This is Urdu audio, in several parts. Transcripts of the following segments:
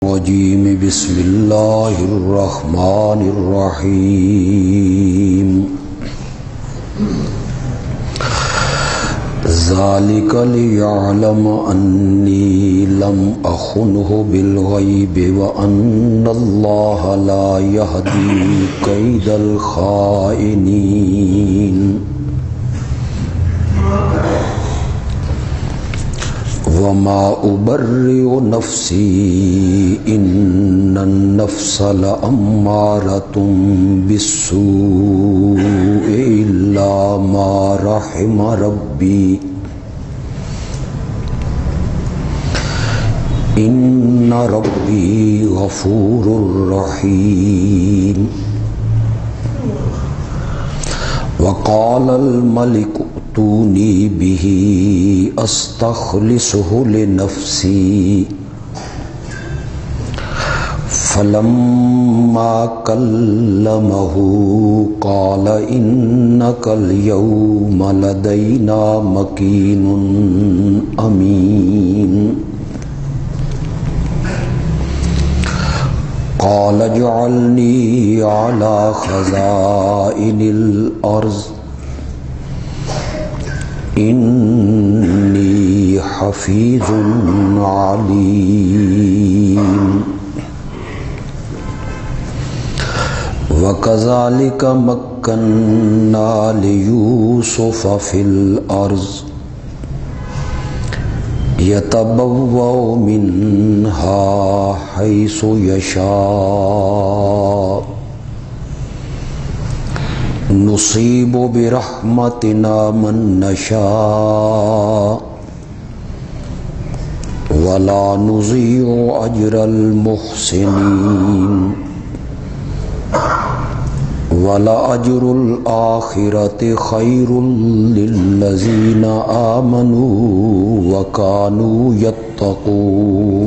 الرجيم بسم الله الرحمن الرحيم ذلك ليعلم أني لم أخنه بالغيب وأن الله لا يهدي كيد الخائنين وما أبرئ نفسي إن النفس لأمارة بالسوء إلا ما رحم ربي إن ربي غفور رحيم وقال الملك ائتوني به استخلصه لنفسي فلما كلمه قال إنك اليوم لدينا مكين أمين قال اجعلني على خزائن الأرض إني حفيظ عليم وكذلك مكنا ليوسف في الأرض يتبوأ منها حيث يشاء نصيب برحمتنا من نشاء ولا نضيع أجر المحسنين ولأجر الآخرة خير للذين آمنوا وكانوا يتقون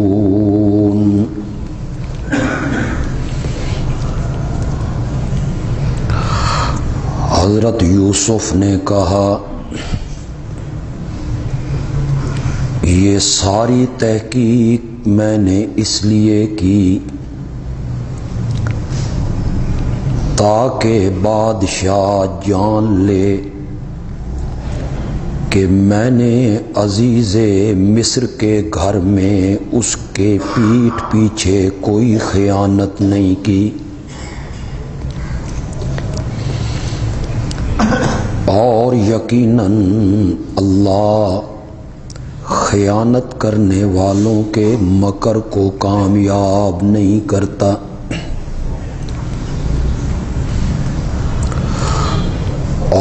حضرت یوسف نے کہا یہ ساری تحقیق میں نے اس لیے کی تاکہ بادشاہ جان لے کہ میں نے عزیز مصر کے گھر میں اس کے پیٹھ پیچھے کوئی خیانت نہیں کی اور یقیناً اللہ خیانت کرنے والوں کے مکر کو کامیاب نہیں کرتا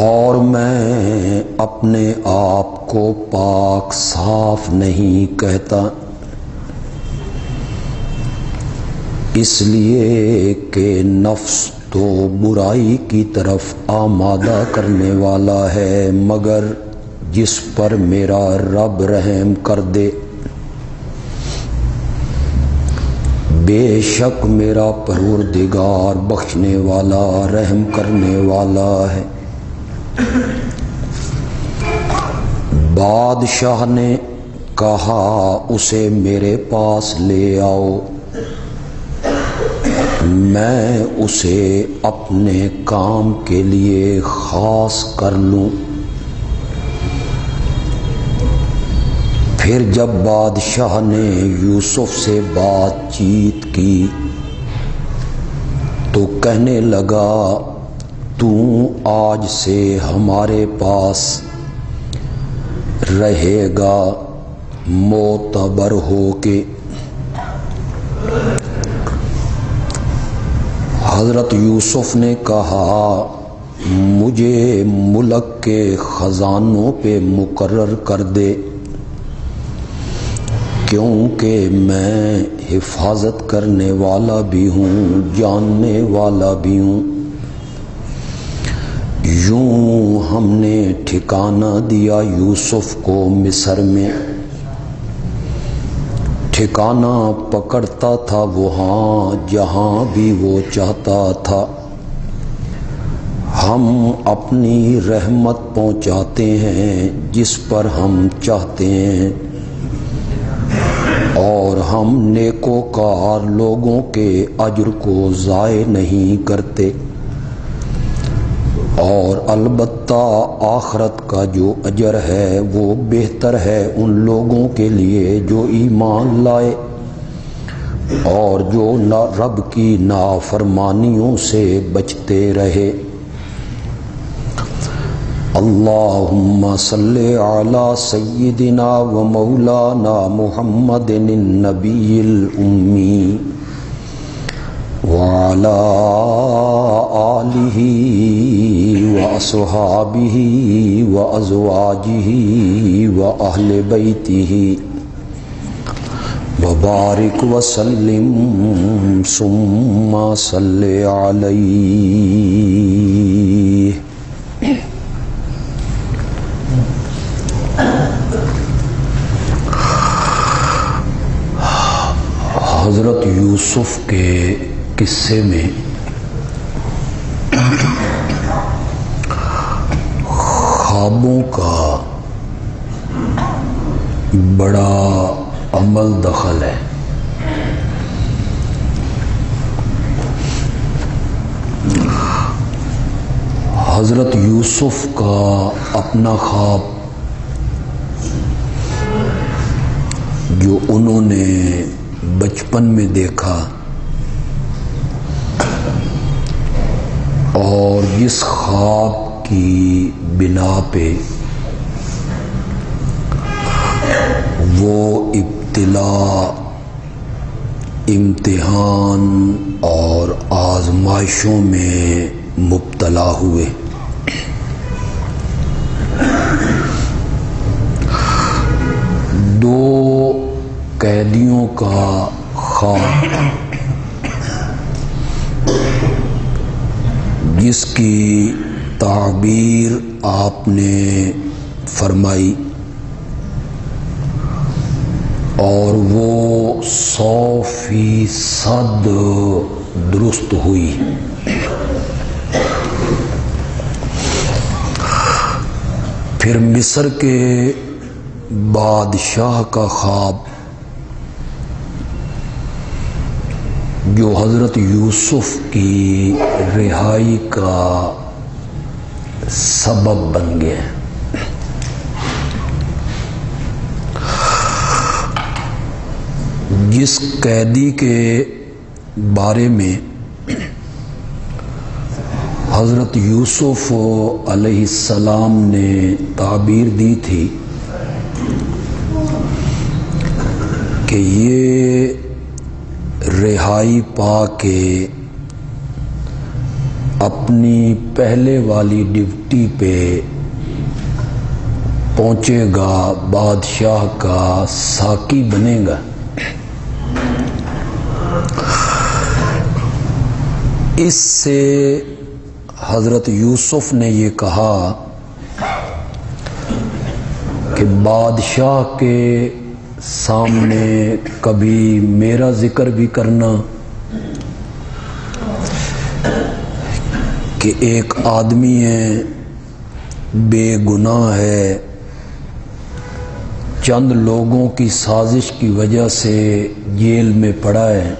اور میں اپنے آپ کو پاک صاف نہیں کہتا اس لیے کہ نفس تو برائی کی طرف آمادہ کرنے والا ہے مگر جس پر میرا رب رحم کر دے بے شک میرا پروردگار بخشنے والا رحم کرنے والا ہے۔ بادشاہ نے کہا اسے میرے پاس لے آؤ میں اسے اپنے کام کے لیے خاص کر لوں۔ پھر جب بادشاہ نے یوسف سے بات چیت کی تو کہنے لگا تو آج سے ہمارے پاس رہے گا معتبر ہو کے۔ حضرت یوسف نے کہا مجھے ملک کے خزانوں پہ مقرر کر دے کیونکہ میں حفاظت کرنے والا بھی ہوں جاننے والا بھی ہوں۔ یوں ہم نے ٹھکانہ دیا یوسف کو مصر میں ٹھکانہ پکڑتا تھا وہاں جہاں بھی وہ چاہتا تھا ہم اپنی رحمت پہنچاتے ہیں جس پر ہم چاہتے ہیں اور ہم نیکوکار لوگوں کے اجر کو ضائع نہیں کرتے، اور البتہ آخرت کا جو اجر ہے وہ بہتر ہے ان لوگوں کے لیے جو ایمان لائے اور جو رب کی نافرمانیوں سے بچتے رہے۔ اللہم صلی علی سیدنا و مولانا محمد النبی الامی وعلی آلہ واصحابہ وازواجہ واہل بیتہ وبارک وسلم ثم صلی علیہ۔ حضرت یوسف کے قصے میں خوابوں کا بڑا عمل دخل ہے۔ حضرت یوسف کا اپنا خواب جو انہوں نے بچپن میں دیکھا اور جس خواب کی بنا پہ وہ ابتلا، امتحان اور آزمائشوں میں مبتلا ہوئے، دو قیدیوں کا خواب جس کی تعبیر آپ نے فرمائی اور وہ 100% درست ہوئی۔ پھر مصر کے بادشاہ کا خواب جو حضرت یوسف کی رہائی کا سبب بن گئے۔ جس قیدی کے بارے میں حضرت یوسف علیہ السلام نے تعبیر دی تھی کہ یہ رہائی پا کے اپنی پہلے والی ڈیوٹی پہ پہنچے گا، بادشاہ کا ساقی بنے گا۔ اس سے حضرت یوسف نے یہ کہا کہ بادشاہ کے سامنے کبھی میرا ذکر بھی کرنا کہ ایک آدمی ہے، بے گناہ ہے، چند لوگوں کی سازش کی وجہ سے جیل میں پڑا ہے۔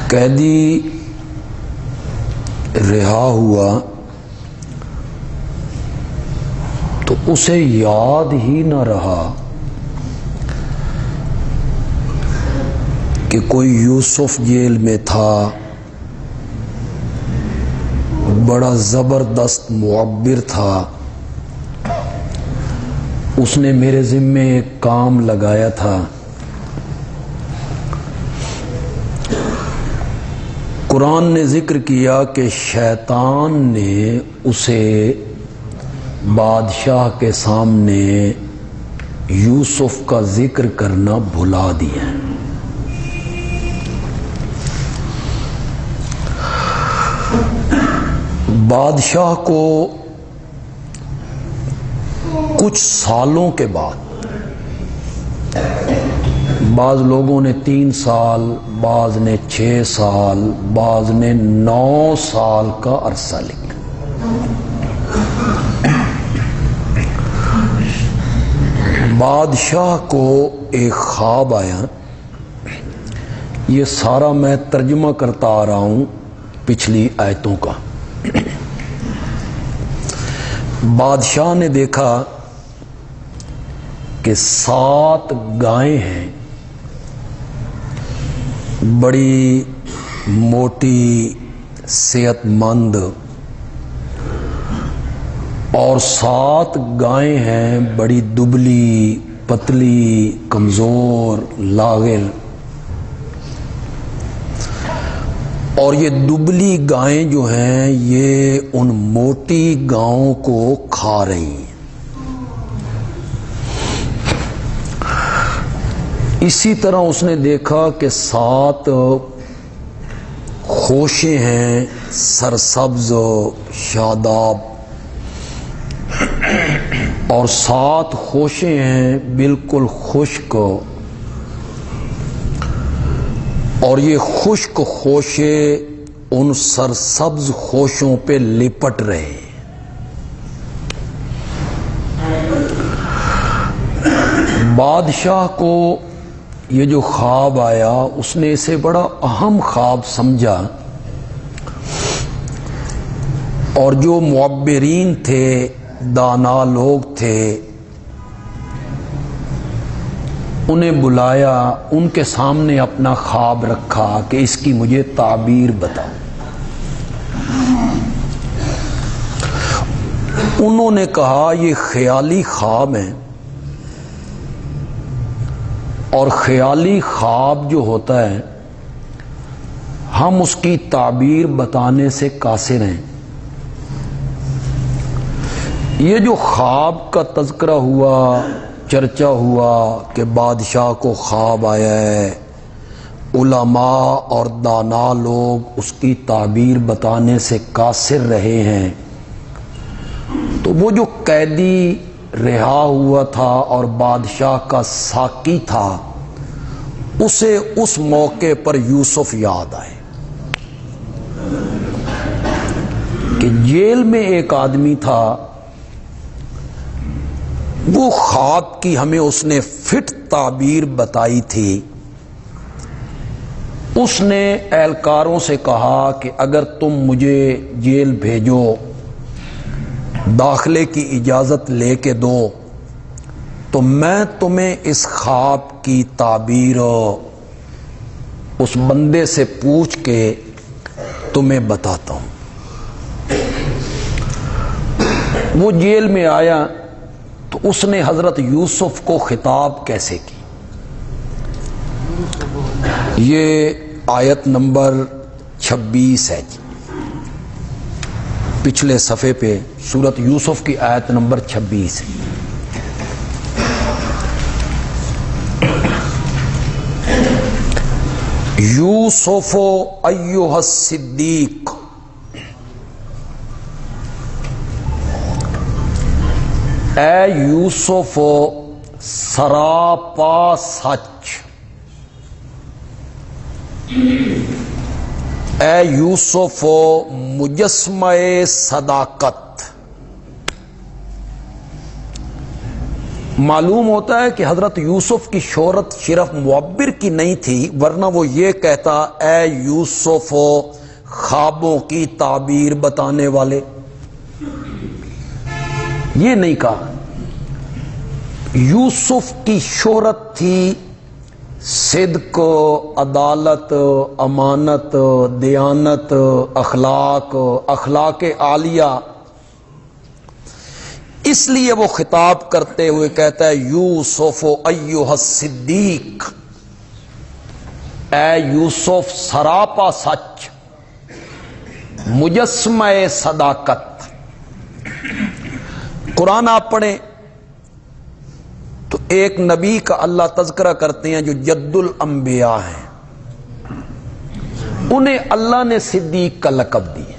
قیدی رہا ہوا تو اسے یاد ہی نہ رہا کہ کوئی یوسف جیل میں تھا، بڑا زبردست معبر تھا، اس نے میرے ذمے ایک کام لگایا تھا۔ قرآن نے ذکر کیا کہ شیطان نے اسے بادشاہ کے سامنے یوسف کا ذکر کرنا بھلا دیا۔ بادشاہ کو کچھ سالوں کے بعد، بعض لوگوں نے 3 سال، بعض نے 6 سال، بعض نے 9 سال کا عرصہ لکھا۔ بادشاہ کو ایک خواب آیا. یہ سارا میں ترجمہ کرتا آ رہا ہوں پچھلی آیتوں کا. بادشاہ نے دیکھا کہ 7 گائیں ہیں، بڑی موٹی صحت مند، اور 7 گائیں ہیں بڑی دبلی پتلی کمزور لاغر. اور یہ دبلی گائیں جو ہیں یہ ان موٹی گاؤں کو کھا رہی ہیں. اسی طرح اس نے دیکھا کہ 7 خوشیں ہیں سرسبز شاداب، اور 7 خوشیں ہیں بالکل خشک، اور یہ خشک خوشے ان سرسبز خوشوں پہ لپٹ رہے ہیں. بادشاہ کو یہ جو خواب آیا اس نے اسے بڑا اہم خواب سمجھا، اور جو معبرین تھے، دانا لوگ تھے، انہیں بلایا، ان کے سامنے اپنا خواب رکھا کہ اس کی مجھے تعبیر بتاؤ. انہوں نے کہا یہ خیالی خواب ہے، اور خیالی خواب جو ہوتا ہے ہم اس کی تعبیر بتانے سے قاصر ہیں. یہ جو خواب کا تذکرہ ہوا، چرچا ہوا کہ بادشاہ کو خواب آیا ہے، علماء اور دانا لوگ اس کی تعبیر بتانے سے قاصر رہے ہیں، تو وہ جو قیدی رہا ہوا تھا اور بادشاہ کا ساقی تھا، اسے اس موقع پر یوسف یاد آئے کہ جیل میں ایک آدمی تھا، وہ خواب کی ہمیں اس نے فٹ تعبیر بتائی تھی. اس نے اہلکاروں سے کہا کہ اگر تم مجھے جیل بھیجو، داخلے کی اجازت لے کے دو، تو میں تمہیں اس خواب کی تعبیر اس بندے سے پوچھ کے تمہیں بتاتا ہوں. وہ جیل میں آیا تو اس نے حضرت یوسف کو خطاب کیسے کی؟ یہ آیت نمبر 26 ہے جی، پچھلے صفحے پہ سورت یوسف کی آیت نمبر 26 ہے. یوسف ایھا الصدیق، اے یوسف سراپا سچ، اے یوسف مجسمہ صداقت. معلوم ہوتا ہے کہ حضرت یوسف کی شہرت صرف معبر کی نہیں تھی، ورنہ وہ یہ کہتا اے یوسف خوابوں کی تعبیر بتانے والے، یہ نہیں کہا. یوسف کی شہرت تھی صدق، عدالت، امانت، دیانت، اخلاق عالیہ. اس لیے وہ خطاب کرتے ہوئے کہتا ہے یوسف ایھا الصدیق، اے یوسف سراپا سچ، مجسمہ صداقت. قرآن آپ پڑھیں تو ایک نبی کا اللہ تذکرہ کرتے ہیں جو جد الانبیاء ہیں، انہیں اللہ نے صدیق کا لقب دیا.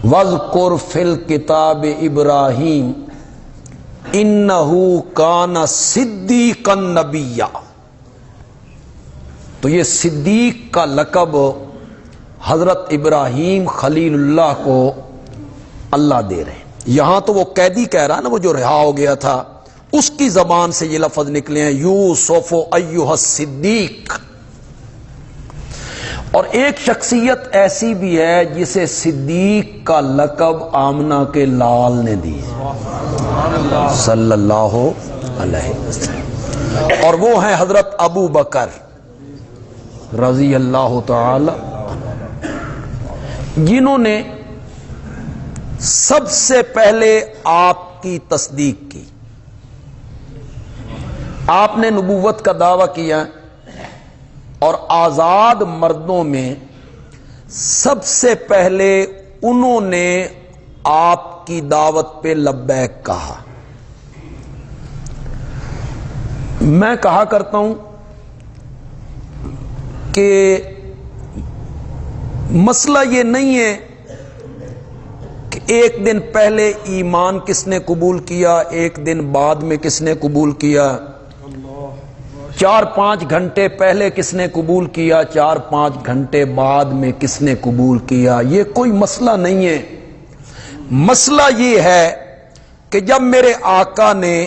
وَاذْكُرْ فِي الْكِتَابِ إِبْرَاهِيمَ إِنَّهُ كَانَ صِدِّيقًا نَبِيًّا. تو یہ صدیق کا لقب حضرت ابراہیم خلیل اللہ کو اللہ دے رہے ہیں. یہاں تو وہ قیدی کہہ رہا نا، وہ جو رہا ہو گیا تھا، اس کی زبان سے یہ لفظ نکلے ہیں یوسف ایھا الصدیق. اور ایک شخصیت ایسی بھی ہے جسے صدیق کا لقب آمنہ کے لال نے دی صلی اللہ علیہ وسلم، اور وہ ہیں حضرت ابو بکر رضی اللہ تعالی، جنہوں نے سب سے پہلے آپ کی تصدیق کی. آپ نے نبوت کا دعویٰ کیا اور آزاد مردوں میں سب سے پہلے انہوں نے آپ کی دعوت پہ لبیک کہا. میں کہا کرتا ہوں کہ مسئلہ یہ نہیں ہے کہ ایک دن پہلے ایمان کس نے قبول کیا، ایک دن بعد میں کس نے قبول کیا، 4-5 گھنٹے پہلے کس نے قبول کیا، 4-5 گھنٹے بعد میں کس نے قبول کیا. یہ کوئی مسئلہ نہیں ہے. مسئلہ یہ ہے کہ جب میرے آقا نے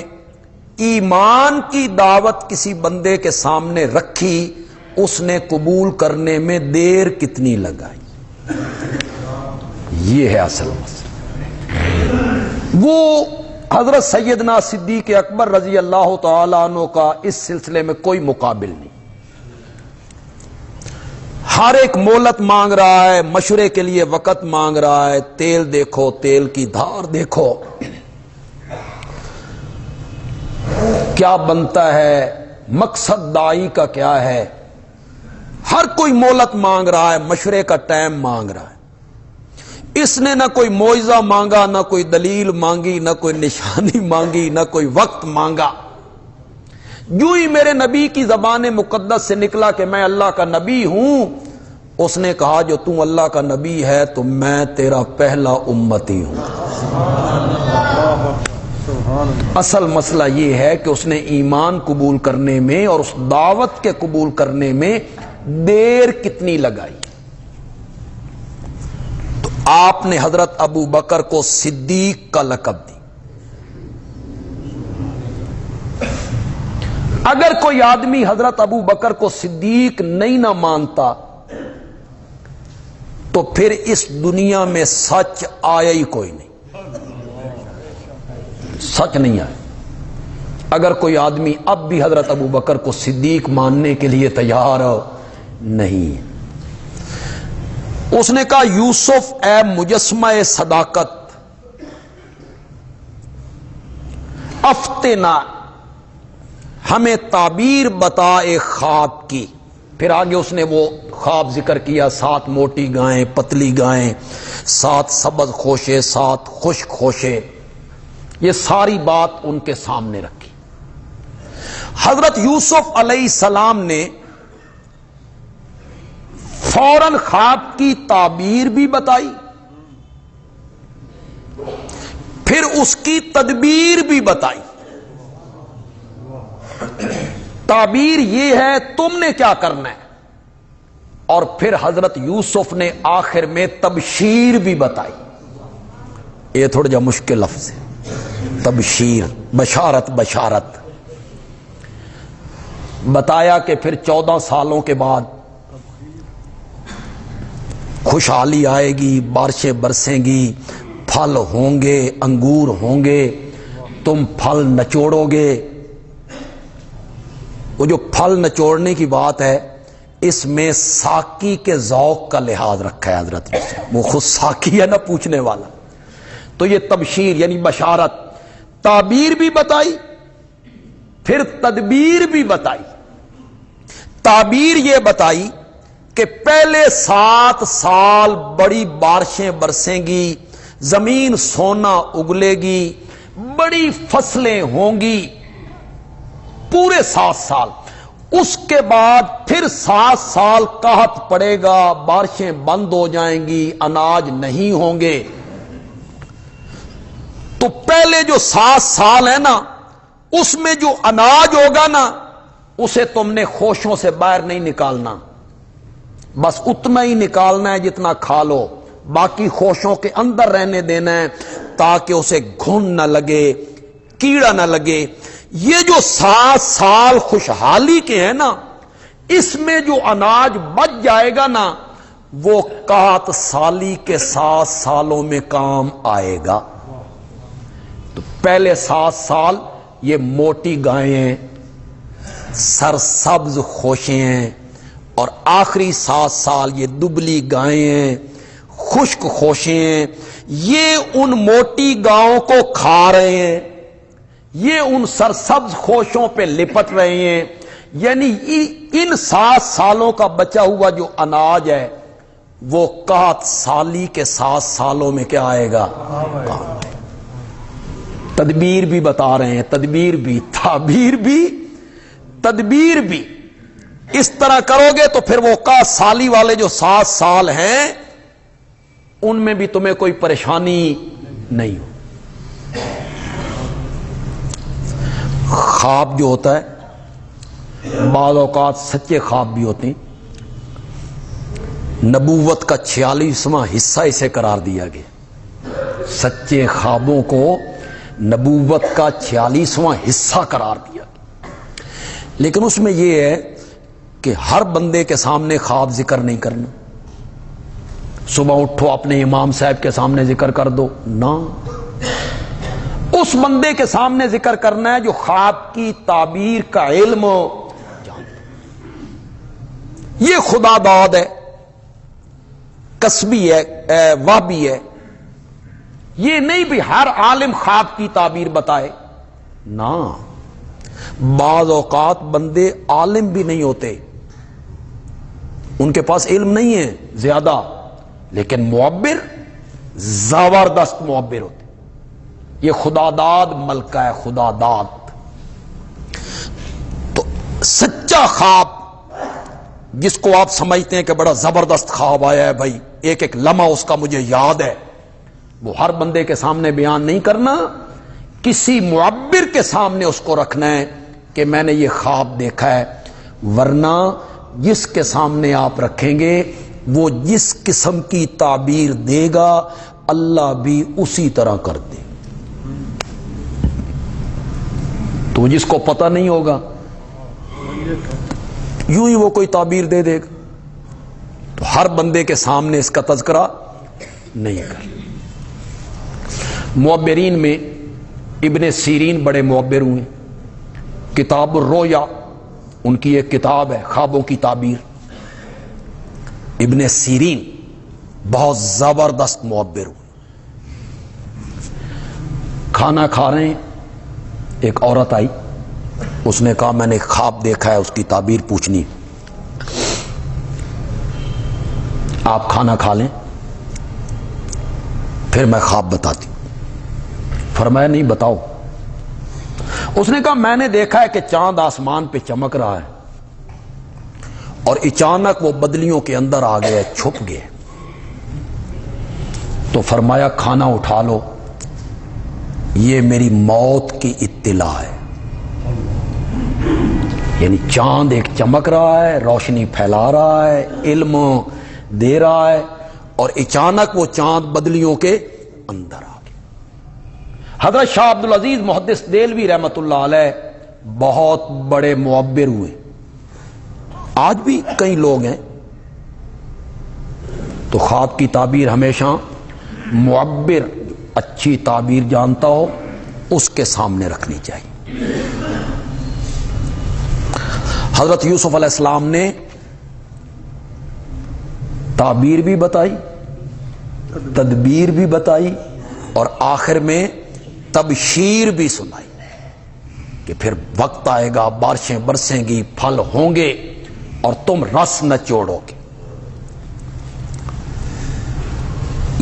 ایمان کی دعوت کسی بندے کے سامنے رکھی، اس نے قبول کرنے میں دیر کتنی لگائی. یہ ہے اصل مسئلہ. وہ حضرت سیدنا صدیق اکبر رضی اللہ تعالی عنہ کا اس سلسلے میں کوئی مقابل نہیں. ہر ایک مہلت مانگ رہا ہے، مشورے کے لیے وقت مانگ رہا ہے. تیل دیکھو، تیل کی دھار دیکھو کیا بنتا ہے، مقصد دائی کا کیا ہے. ہر کوئی مہلت مانگ رہا ہے، مشورے کا ٹائم مانگ رہا ہے. اس نے نہ کوئی معجزہ مانگا، نہ کوئی دلیل مانگی، نہ کوئی نشانی مانگی، نہ کوئی وقت مانگا. جو ہی میرے نبی کی زبان مقدس سے نکلا کہ میں اللہ کا نبی ہوں، اس نے کہا جو تم اللہ کا نبی ہے تو میں تیرا پہلا امتی ہوں. اصل مسئلہ یہ ہے کہ اس نے ایمان قبول کرنے میں اور اس دعوت کے قبول کرنے میں دیر کتنی لگائی. تو آپ نے حضرت ابو بکر کو صدیق کا لقب دی. اگر کوئی آدمی حضرت ابو بکر کو صدیق نہیں نہ مانتا تو پھر اس دنیا میں سچ آیا ہی کوئی نہیں. سچ نہیں آیا. اگر کوئی آدمی اب بھی حضرت ابو بکر کو صدیق ماننے کے لیے تیار نہیں. اس نے کہا یوسف اے مجسمہ صداقت، افتنا، ہمیں تعبیر بتا ایک خواب کی. پھر آگے اس نے وہ خواب ذکر کیا، 7 موٹی گائیں، پتلی گائیں، 7 سبز خوشے، 7 خشک خوشے. یہ ساری بات ان کے سامنے رکھی. حضرت یوسف علیہ السلام نے فوراً خواب کی تعبیر بھی بتائی، پھر اس کی تدبیر بھی بتائی. تعبیر یہ ہے تم نے کیا کرنا ہے، اور پھر حضرت یوسف نے آخر میں تبشیر بھی بتائی. یہ تھوڑا جا مشکل لفظ ہے، تبشیر، بشارت. بشارت بتایا کہ پھر 14 سالوں کے بعد خوشحالی آئے گی، بارشیں برسیں گی، پھل ہوں گے، انگور ہوں گے، تم پھل نچوڑو گے. وہ جو پھل نچوڑنے کی بات ہے، اس میں ساقی کے ذوق کا لحاظ رکھا ہے حضرت یوسف. وہ خود ساقی ہے نا پوچھنے والا. تو یہ تبشیر یعنی بشارت. تعبیر بھی بتائی، پھر تدبیر بھی بتائی. تعبیر یہ بتائی کہ پہلے 7 سال بڑی بارشیں برسیں گی، زمین سونا اگلے گی، بڑی فصلیں ہوں گی، پورے 7 سال. اس کے بعد پھر 7 سال قحط پڑے گا، بارشیں بند ہو جائیں گی، اناج نہیں ہوں گے. تو پہلے جو 7 سال ہے نا، اس میں جو اناج ہوگا نا، اسے تم نے خوشوں سے باہر نہیں نکالنا، بس اتنا ہی نکالنا ہے جتنا کھا لو، باقی خوشوں کے اندر رہنے دینا ہے تاکہ اسے گھن نہ لگے، کیڑا نہ لگے. یہ جو 7 سال خوشحالی کے ہیں نا، اس میں جو اناج بچ جائے گا نا، وہ 61 سالی کے 7 سالوں میں کام آئے گا۔ تو پہلے 7 سال یہ موٹی گائیں سرسبز خوشیں ہیں، اور آخری 7 سال یہ دبلی گائیں خشک خوشیں ہیں۔ یہ ان موٹی گاؤں کو کھا رہے ہیں، یہ ان سرسبز خوشوں پہ لپٹ رہے ہیں، یعنی ان 7 سالوں کا بچا ہوا جو اناج ہے وہ 61 سالی کے 7 سالوں میں کیا آئے گا؟ تدبیر بھی بتا رہے ہیں، تدبیر بھی، تعبیر بھی، تدبیر بھی۔ اس طرح کرو گے تو پھر وہ 61 سالی والے جو 7 سال ہیں ان میں بھی تمہیں کوئی پریشانی نہیں ہو۔ خواب جو ہوتا ہے بعض اوقات سچے خواب بھی ہوتے ہیں، نبوت کا 46واں حصہ اسے قرار دیا گیا، سچے خوابوں کو نبوت کا 46واں حصہ قرار دیا گیا۔ لیکن اس میں یہ ہے کہ ہر بندے کے سامنے خواب ذکر نہیں کرنا، صبح اٹھو اپنے امام صاحب کے سامنے ذکر کر دو، نہ، اس بندے کے سامنے ذکر کرنا ہے جو خواب کی تعبیر کا علم جانتا۔ یہ خدا داد ہے، کسبی ہے، وابی ہے۔ یہ نہیں بھی ہر عالم خواب کی تعبیر بتائے، نہ، بعض اوقات بندے عالم بھی نہیں ہوتے، ان کے پاس علم نہیں ہے زیادہ، لیکن معبر زبردست معبر ہوتے۔ یہ خدا داد ملکہ ہے، خدا داد۔ تو سچا خواب جس کو آپ سمجھتے ہیں کہ بڑا زبردست خواب آیا ہے بھائی، ایک ایک لمحہ اس کا مجھے یاد ہے، وہ ہر بندے کے سامنے بیان نہیں کرنا، کسی معبر کے سامنے اس کو رکھنا ہے کہ میں نے یہ خواب دیکھا ہے، ورنہ جس کے سامنے آپ رکھیں گے وہ جس قسم کی تعبیر دے گا اللہ بھی اسی طرح کر دے۔ تو جس کو پتہ نہیں ہوگا یوں ہی وہ کوئی تعبیر دے دے گا۔ تو ہر بندے کے سامنے اس کا تذکرہ نہیں کر۔ معبرین میں ابن سیرین بڑے معبر ہوئے، کتاب الرؤیا ان کی ایک کتاب ہے، خوابوں کی تعبیر۔ ابن سیرین بہت زبردست معبر ہوئے۔ کھانا کھا رہے ہیں، ایک عورت آئی، اس نے کہا میں نے خواب دیکھا ہے، اس کی تعبیر پوچھنی۔ آپ کھانا کھا لیں پھر میں خواب بتاتی ہوں۔ فرمایا نہیں بتاؤ۔ اس نے کہا میں نے دیکھا ہے کہ چاند آسمان پہ چمک رہا ہے اور اچانک وہ بدلیوں کے اندر آ گئے، چھپ گئے۔ تو فرمایا کھانا اٹھا لو، یہ میری موت کی اطلاع ہے۔ یعنی چاند ایک چمک رہا ہے، روشنی پھیلا رہا ہے، علم دے رہا ہے، اور اچانک وہ چاند بدلیوں کے اندر آ گیا۔ حضرت شاہ عبد العزیز محدث دہلوی رحمت اللہ علیہ بہت بڑے معبر ہوئے، آج بھی کئی لوگ ہیں۔ تو خواب کی تعبیر ہمیشہ معبر اچھی تعبیر جانتا ہو اس کے سامنے رکھنی چاہیے۔ حضرت یوسف علیہ السلام نے تعبیر بھی بتائی، تدبیر بھی بتائی، اور آخر میں تبشیر بھی سنائی کہ پھر وقت آئے گا، بارشیں برسیں گی، پھل ہوں گے اور تم رس نچوڑو گے۔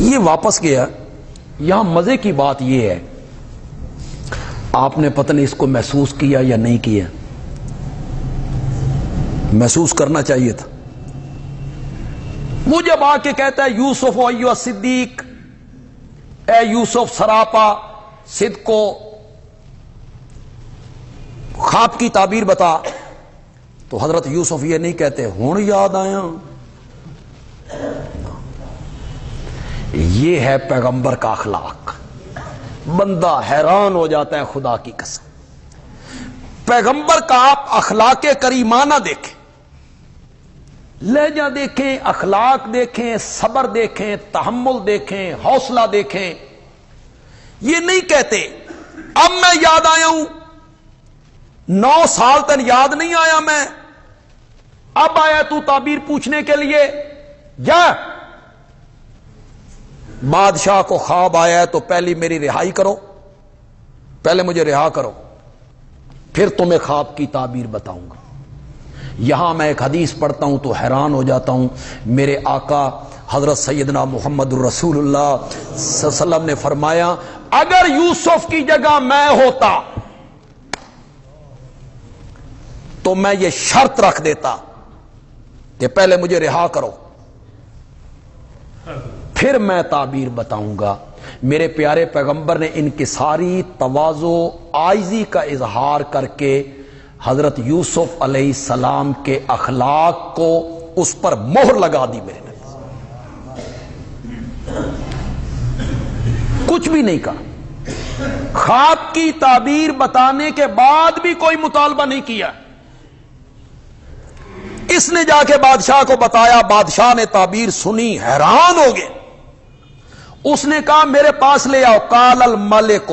یہ واپس گیا۔ یہاں مزے کی بات یہ ہے، آپ نے پتہ نہیں اس کو محسوس کیا یا نہیں کیا، محسوس کرنا چاہیے تھا۔ وہ جب آ کے کہتا ہے یوسف ایھا صدیق، اے یوسف سراپا صدق کو، خواب کی تعبیر بتا، تو حضرت یوسف یہ نہیں کہتے ہن یاد آیا۔ یہ ہے پیغمبر کا اخلاق، بندہ حیران ہو جاتا ہے خدا کی قسم۔ پیغمبر کا آپ اخلاق کریمانہ دیکھیں، لہجہ دیکھیں، اخلاق دیکھیں، صبر دیکھیں، تحمل دیکھیں، حوصلہ دیکھیں. یہ نہیں کہتے اب میں یاد آیا ہوں، 9 سال تک یاد نہیں آیا، میں اب آیا تو تعبیر پوچھنے کے لیے. جا بادشاہ کو خواب آیا ہے تو پہلی میری رہائی کرو، پہلے مجھے رہا کرو، پھر تمہیں خواب کی تعبیر بتاؤں گا. یہاں میں ایک حدیث پڑھتا ہوں تو حیران ہو جاتا ہوں. میرے آقا حضرت سیدنا محمد رسول اللہ صلی اللہ علیہ وسلم نے فرمایا اگر یوسف کی جگہ میں ہوتا تو میں یہ شرط رکھ دیتا کہ پہلے مجھے رہا کرو پھر میں تعبیر بتاؤں گا. میرے پیارے پیغمبر نے انکساری، تواضع، عاجزی کا اظہار کر کے حضرت یوسف علیہ السلام کے اخلاق کو اس پر مہر لگا دی. میرے نبی کچھ بھی نہیں کہا، خواب کی تعبیر بتانے کے بعد بھی کوئی مطالبہ نہیں کیا. اس نے جا کے بادشاہ کو بتایا، بادشاہ نے تعبیر سنی، حیران ہو گئے. اس نے کہا میرے پاس لے آؤ. قال الملک،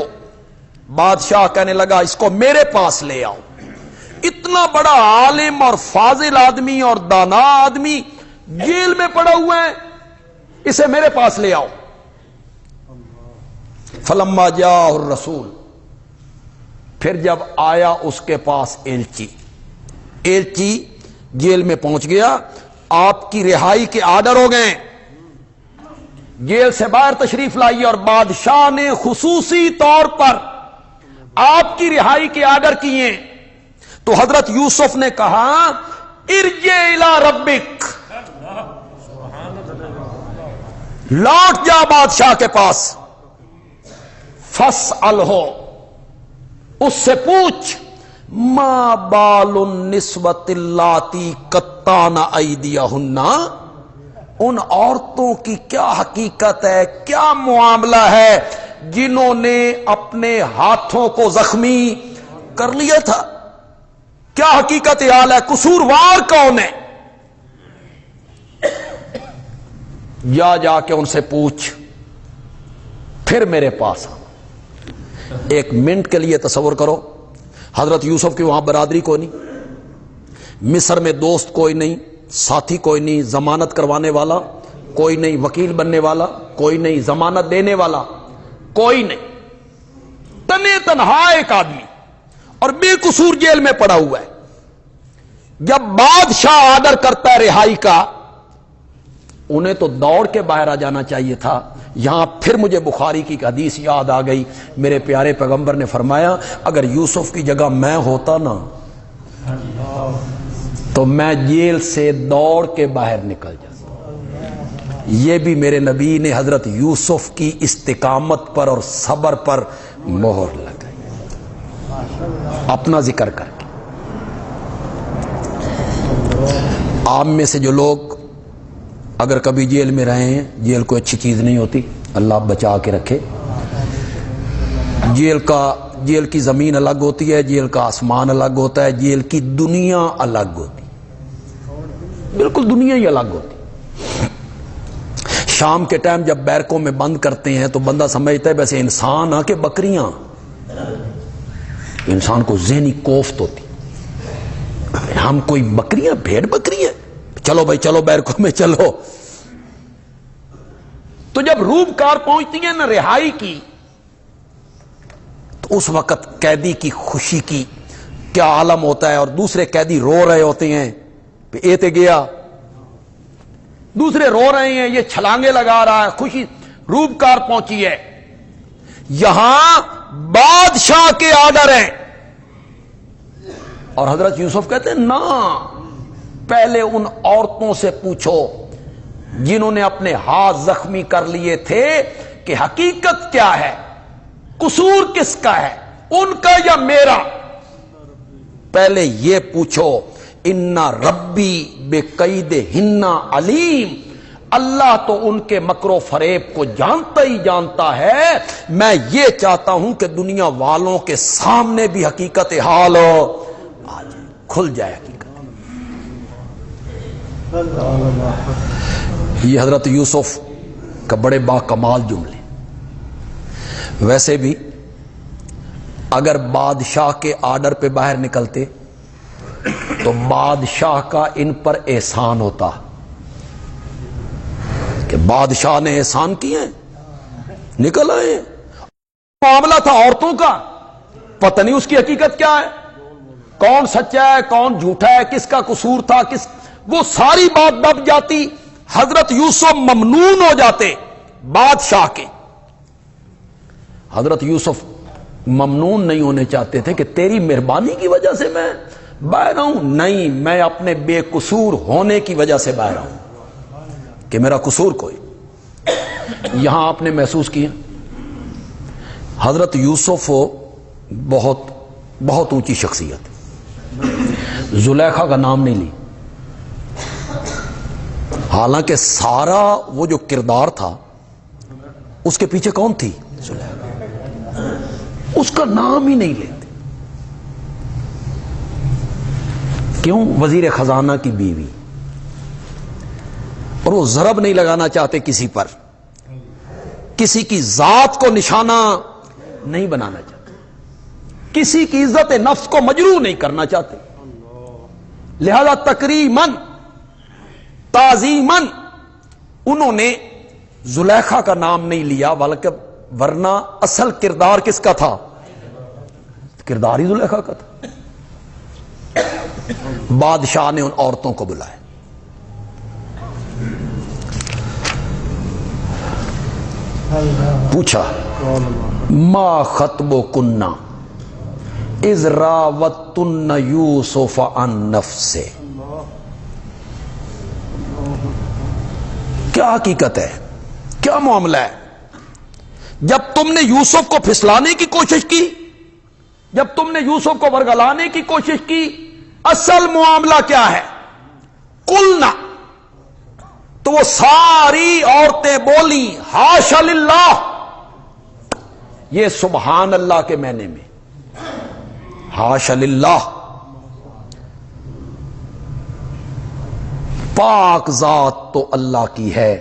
بادشاہ کہنے لگا اس کو میرے پاس لے آؤ. اتنا بڑا عالم اور فاضل آدمی اور دانا آدمی جیل میں پڑا ہوا ہے، اسے میرے پاس لے آؤ. فلما جاء الرسول، پھر جب آیا اس کے پاس ایلچی جیل میں پہنچ گیا. آپ کی رہائی کے آرڈر ہو گئے، جیل سے باہر تشریف لائیے. اور بادشاہ نے خصوصی طور پر آپ کی رہائی کے آرڈر کیے. تو حضرت یوسف نے کہا ارجع الی ربک، لوٹ جا بادشاہ کے پاس. فاسألہ، اس سے پوچھ ما بال النسوۃ اللاتی قطعن ایدیہن، ان عورتوں کی کیا حقیقت ہے، کیا معاملہ ہے جنہوں نے اپنے ہاتھوں کو زخمی کر لیا تھا. کیا حقیقت حال ہے، قصوروار کون ہے. جا کے ان سے پوچھ، پھر میرے پاس. ایک منٹ کے لیے تصور کرو، حضرت یوسف کی وہاں برادری کوئی نہیں، مصر میں دوست کوئی نہیں، ساتھی کوئی نہیں، ضمانت کروانے والا کوئی نہیں، وکیل بننے والا کوئی نہیں، ضمانت دینے والا کوئی نہیں، تنے تنہا ایک آدمی اور بے قصور جیل میں پڑا ہوا ہے. جب بادشاہ آرڈر کرتا ہے رہائی کا، انہیں تو دوڑ کے باہر آ جانا چاہیے تھا. یہاں پھر مجھے بخاری کی حدیث یاد آ گئی. میرے پیارے پیغمبر نے فرمایا اگر یوسف کی جگہ میں ہوتا نا تو میں جیل سے دوڑ کے باہر نکل جاتا. یہ بھی میرے نبی نے حضرت یوسف کی استقامت پر اور صبر پر مہر لگائی، اپنا ذکر کر کے. عام میں سے جو لوگ اگر کبھی جیل میں رہے ہیں، جیل کوئی اچھی چیز نہیں ہوتی، اللہ بچا کے رکھے. جیل کی زمین الگ ہوتی ہے، جیل کا آسمان الگ ہوتا ہے، جیل کی دنیا الگ ہوتی، بالکل دنیا ہی الگ ہوتی. شام کے ٹائم جب بیرکوں میں بند کرتے ہیں تو بندہ سمجھتا ہے ویسے انسان کہ بکریاں. انسان کو ذہنی کوفت ہوتی، ہم کوئی بکریاں، بھیڑ بکری ہے، چلو بھائی چلو بیرکوں میں چلو. تو جب روبکار پہنچتی ہیں نا رہائی کی، تو اس وقت قیدی کی خوشی کی کیا عالم ہوتا ہے. اور دوسرے قیدی رو رہے ہوتے ہیں، اے تے گیا، دوسرے رو رہے ہیں، یہ چھلانگے لگا رہا ہے، خوشی. روبکار پہنچی ہے، یہاں بادشاہ کے آرڈر ہیں. اور حضرت یوسف کہتے ہیں نا، پہلے ان عورتوں سے پوچھو جنہوں نے اپنے ہاتھ زخمی کر لیے تھے کہ حقیقت کیا ہے، قصور کس کا ہے، ان کا یا میرا. پہلے یہ پوچھو. ان ربی بقیدہن علیم، اللہ تو ان کے مکر و فریب کو جانتا ہی جانتا ہے. میں یہ چاہتا ہوں کہ دنیا والوں کے سامنے بھی حقیقت حال آج کھل جائے حقیقت. یہ حضرت یوسف کا بڑے باکمال جملے. ویسے بھی اگر بادشاہ کے آرڈر پہ باہر نکلتے تو بادشاہ کا ان پر احسان ہوتا کہ بادشاہ نے احسان کیے ہیں نکل آئے. معاملہ تھا عورتوں کا، پتہ نہیں اس کی حقیقت کیا ہے، کون سچا ہے کون جھوٹا ہے، کس کا قصور تھا وہ ساری بات دب جاتی. حضرت یوسف ممنون ہو جاتے بادشاہ کے. حضرت یوسف ممنون نہیں ہونے چاہتے تھے کہ تیری مہربانی کی وجہ سے میں باہر ہوں. نہیں، میں اپنے بے قصور ہونے کی وجہ سے باہر ہوں کہ میرا قصور کوئی. یہاں آپ نے محسوس کیا حضرت یوسف بہت بہت اونچی شخصیت. زلیخا کا نام نہیں لی، حالانکہ سارا وہ جو کردار تھا اس کے پیچھے کون تھی؟ زلیخا. اس کا نام ہی نہیں لیتے. کیوں؟ وزیر خزانہ کی بیوی، اور وہ ضرب نہیں لگانا چاہتے کسی پر، کسی کی ذات کو نشانہ نہیں بنانا چاہتے، کسی کی عزت نفس کو مجروح نہیں کرنا چاہتے. لہذا تکریماً تعظیماً انہوں نے زلیخا کا نام نہیں لیا، بلکہ ورنہ اصل کردار کس کا تھا؟ کردار ہی زلیخا کا تھا. بادشاہ نے ان عورتوں کو بلایا. پوچھا ما خطبکن اذ راوتن یوسف عن نفسہ. کیا حقیقت ہے، کیا معاملہ ہے؟ جب تم نے یوسف کو پھسلانے کی کوشش کی، جب تم نے یوسف کو ورگلانے کی کوشش کی، اصل معاملہ کیا ہے؟ قلنا، تو وہ ساری عورتیں بولی حاشا للہ. یہ سبحان اللہ کے معنی میں حاشا للہ، پاک ذات تو اللہ کی ہے.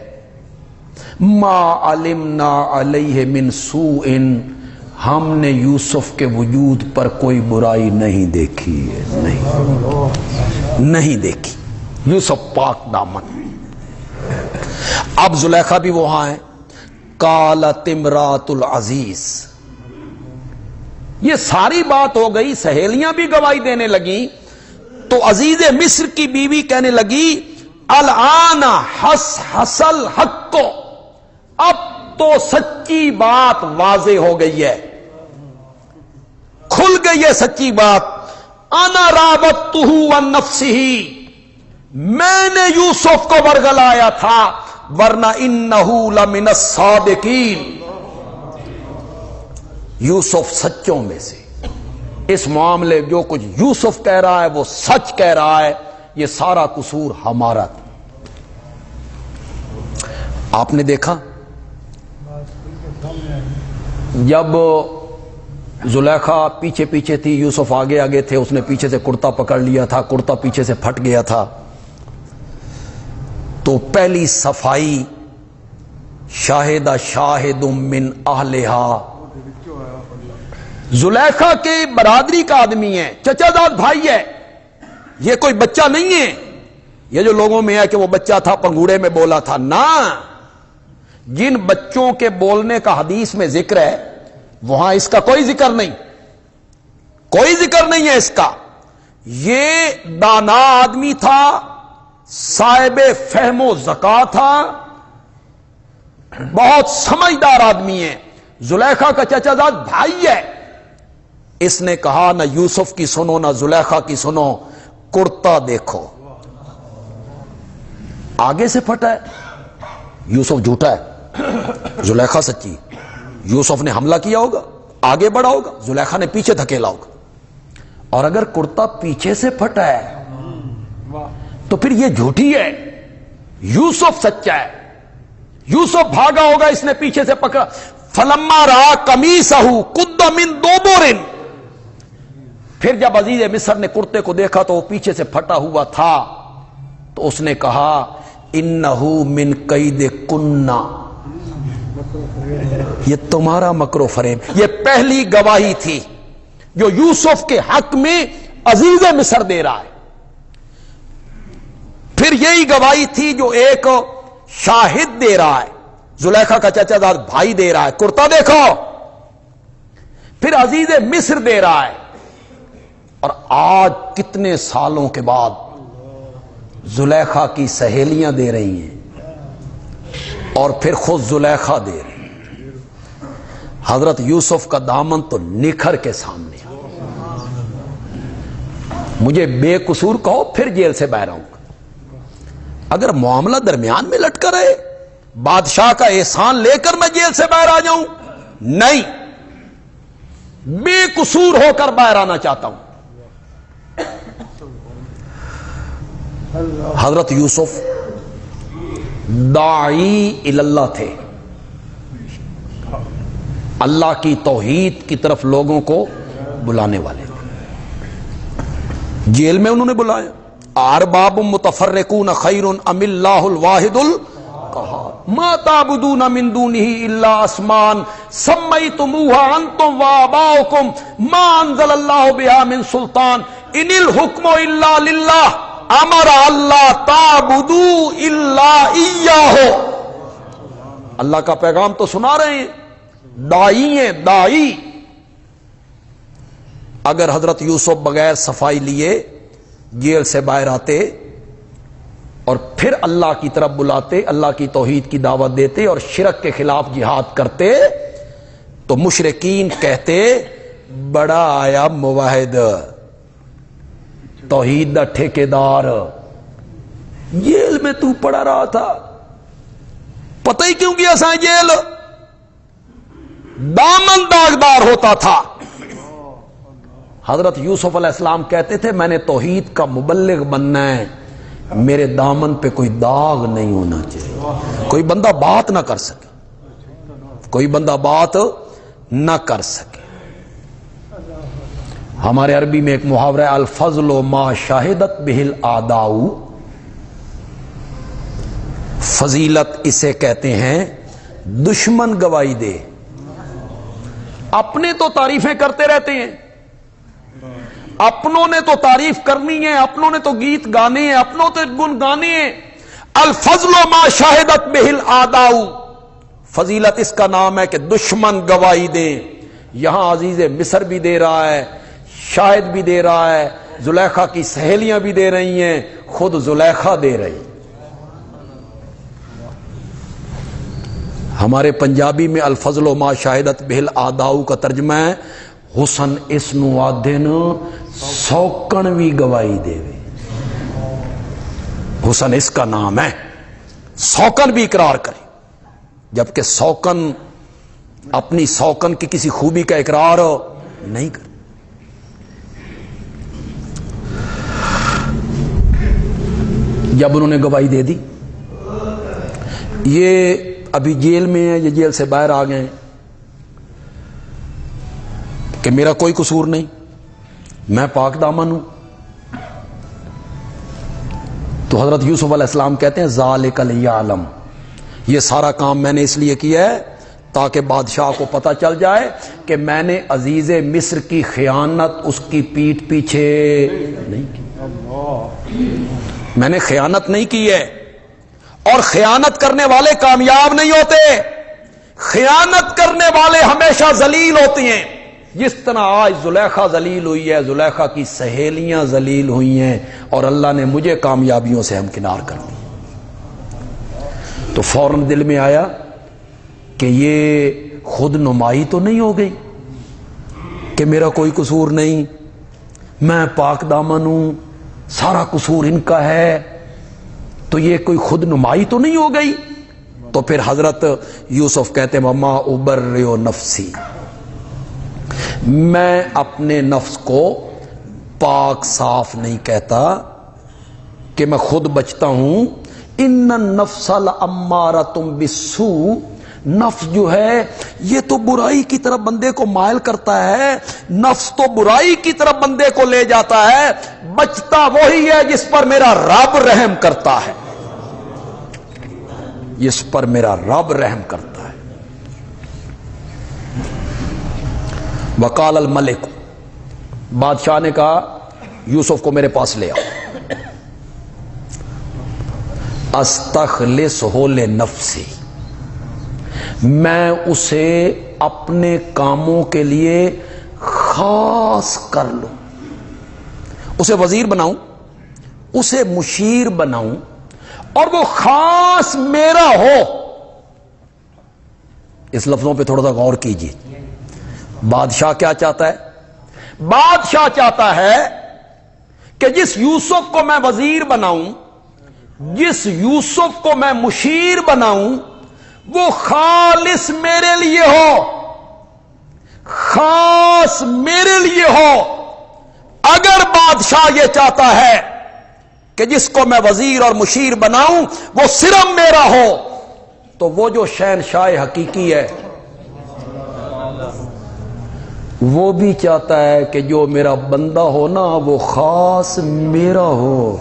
ما علمنا علیہ من سوء، ہم نے یوسف کے وجود پر کوئی برائی نہیں دیکھی ہے، نہیں دیکھی. یوسف پاک دامن. اب زلیخا بھی وہاں ہے. قالت امرات العزیز، یہ ساری بات ہو گئی، سہیلیاں بھی گواہی دینے لگی، تو عزیز مصر کی بیوی کہنے لگی الآن حصل حق کو، اب تو سچی بات واضح ہو گئی ہے، کھل گئی ہے سچی بات. انا راودتہ عن نفسہ، میں نے یوسف کو ورگلایا تھا، ورنہ انہ لمن الصادقین، یوسف سچوں میں سے. اس معاملے جو کچھ یوسف کہہ رہا ہے وہ سچ کہہ رہا ہے، یہ سارا قصور ہمارا تھا. آپ نے دیکھا جب زلیخا پیچھے پیچھے تھی، یوسف آگے آگے تھے، اس نے پیچھے سے کرتا پکڑ لیا تھا، کرتا پیچھے سے پھٹ گیا تھا، تو پہلی صفائی شاہدہ شاہد من اہلہا. زلیخا کے برادری کا آدمی ہے، چچا زاد بھائی ہے، یہ کوئی بچہ نہیں ہے. یہ جو لوگوں میں ہے کہ وہ بچہ تھا پنگوڑے میں بولا تھا، نہ، جن بچوں کے بولنے کا حدیث میں ذکر ہے وہاں اس کا کوئی ذکر نہیں، کوئی ذکر نہیں ہے اس کا. یہ دانا آدمی تھا، صاحب فہم و ذکا تھا، بہت سمجھدار آدمی ہے. زلیخا کا چچا زاد بھائی ہے. اس نے کہا نہ یوسف کی سنو نہ زلیخا کی سنو، کرتا دیکھو. آگے سے پھٹا ہے، یوسف جھوٹا ہے، زلیخا سچی. یوسف نے حملہ کیا ہوگا، آگے بڑھا ہوگا، زلیخا نے پیچھے دھکیلا ہوگا. اور اگر کرتا پیچھے سے پھٹا ہے تو پھر یہ جھوٹی ہے، یوسف سچا ہے. یوسف بھاگا ہوگا، اس نے پیچھے سے پکڑا. فلما را قمیصہ قد من دبر، پھر جب عزیز مصر نے کرتے کو دیکھا تو وہ پیچھے سے پھٹا ہوا تھا، تو اس نے کہا انہ من قید کنہ، یہ تمہارا مکر و فریب. یہ پہلی گواہی تھی جو یوسف کے حق میں عزیز مصر دے رہا ہے. پھر یہی گواہی تھی جو ایک شاہد دے رہا ہے، زلیخا کا چچا زاد بھائی دے رہا ہے، کرتا دیکھو. پھر عزیز مصر دے رہا ہے. اور آج کتنے سالوں کے بعد زلیخا کی سہیلیاں دے رہی ہیں، اور پھر خود زلیخا دے رہی ہیں. حضرت یوسف کا دامن تو نکھر کے سامنے. مجھے بے قصور کہو پھر جیل سے باہر آؤں گا. اگر معاملہ درمیان میں لٹکا رہے، بادشاہ کا احسان لے کر میں جیل سے باہر آ جاؤں، نہیں، بے قصور ہو کر باہر آنا چاہتا ہوں. حضرت یوسف داعی اللہ تھے، اللہ کی توحید کی طرف لوگوں کو بلانے والے تھے. جیل میں انہوں نے بلایا. ارباب متفرقون خیر ام اللہ الواحد القہار ما تعبدون من دونه الا اسماء سمیتموها انتم وآباؤکم ما انزل اللہ بها من سلطان ان الحکم الا للہ امر اللہ تعبدوا الا ایاہ. اللہ کا پیغام تو سنا رہے ہیں، داعی ہیں، داعی. اگر حضرت یوسف بغیر صفائی لیے جیل سے باہر آتے اور پھر اللہ کی طرف بلاتے، اللہ کی توحید کی دعوت دیتے اور شرک کے خلاف جہاد کرتے، تو مشرکین کہتے بڑا آیا موحد، توحید دا ٹھیکیدار. جیل میں تو پڑا رہا تھا، پتہ ہی کیوں گیا سائیں جیل، دامن داغدار ہوتا تھا. حضرت یوسف علیہ السلام کہتے تھے میں نے توحید کا مبلغ بننا ہے، میرے دامن پہ کوئی داغ نہیں ہونا چاہیے، کوئی بندہ بات نہ کر سکے، کوئی بندہ بات نہ کر سکے. ہمارے عربی میں ایک محاورہ ہے الفضل ما شاہدت بہ الاعداء، فضیلت اسے کہتے ہیں دشمن گواہی دے. اپنے تو تعریفیں کرتے رہتے ہیں، اپنوں نے تو تعریف کرنی ہے، اپنوں نے تو گیت گانے ہیں، اپنوں تو گن گانے ہیں. الفضل ما شاہدت بہ الاعداء، فضیلت اس کا نام ہے کہ دشمن گواہی دیں. یہاں عزیز مصر بھی دے رہا ہے، شاہد بھی دے رہا ہے، زلیخا کی سہیلیاں بھی دے رہی ہیں، خود زلیخا دے رہی. ہمارے پنجابی میں الفضل ما شاہدت بہ الاعداء کا ترجمہ ہے حسن اس نو آدھن سوکن بھی گواہی دے. حسن اس کا نام ہے، سوکن بھی اقرار کرے، جبکہ سوکن اپنی سوکن کی کسی خوبی کا اقرار نہیں کرے. جب انہوں نے گواہی دے دی، یہ ابھی جیل میں ہیں، یہ جیل سے باہر آ گئے ہیں کہ میرا کوئی قصور نہیں، میں پاک دامن ہوں. تو حضرت یوسف علیہ السلام کہتے ہیں ذالک لیعلم، یہ سارا کام میں نے اس لیے کیا ہے تاکہ بادشاہ کو پتہ چل جائے کہ میں نے عزیز مصر کی خیانت اس کی پیٹھ پیچھے نہیں کی، میں نے خیانت نہیں کی ہے. اور خیانت کرنے والے کامیاب نہیں ہوتے، خیانت کرنے والے ہمیشہ ذلیل ہوتے ہیں. جس طرح آج زلیخا ذلیل ہوئی ہے، زلیخا کی سہیلیاں ذلیل ہوئی ہیں، اور اللہ نے مجھے کامیابیوں سے ہمکنار کر دی. تو فوراً دل میں آیا کہ یہ خود نمائی تو نہیں ہو گئی کہ میرا کوئی قصور نہیں، میں پاک دامن ہوں، سارا قصور ان کا ہے، تو یہ کوئی خود نمائی تو نہیں ہو گئی. تو پھر حضرت یوسف کہتے وما ابرئ نفسی، میں اپنے نفس کو پاک صاف نہیں کہتا کہ میں خود بچتا ہوں، ان النفس لامارۃ بالسوء، نفس جو ہے یہ تو برائی کی طرف بندے کو مائل کرتا ہے، نفس تو برائی کی طرف بندے کو لے جاتا ہے، بچتا وہی ہے جس پر میرا رب رحم کرتا ہے، جس پر میرا رب رحم کرتا ہے۔ وقال الملک، بادشاہ نے کہا یوسف کو میرے پاس لے آؤ۔ استخلصہ لنفسی، میں اسے اپنے کاموں کے لیے خاص کر لوں، اسے وزیر بناؤں، اسے مشیر بناؤں اور وہ خاص میرا ہو۔ اس لفظوں پہ تھوڑا سا غور کیجیے۔ بادشاہ کیا چاہتا ہے؟ بادشاہ چاہتا ہے کہ جس یوسف کو میں وزیر بناؤں، جس یوسف کو میں مشیر بناؤں، وہ خالص میرے لیے ہو، خاص میرے لیے ہو۔ اگر بادشاہ یہ چاہتا ہے کہ جس کو میں وزیر اور مشیر بناؤں وہ صرف میرا ہو، تو وہ جو شہنشاہ حقیقی ہے وہ بھی چاہتا ہے کہ جو میرا بندہ ہو نا وہ خاص میرا ہو۔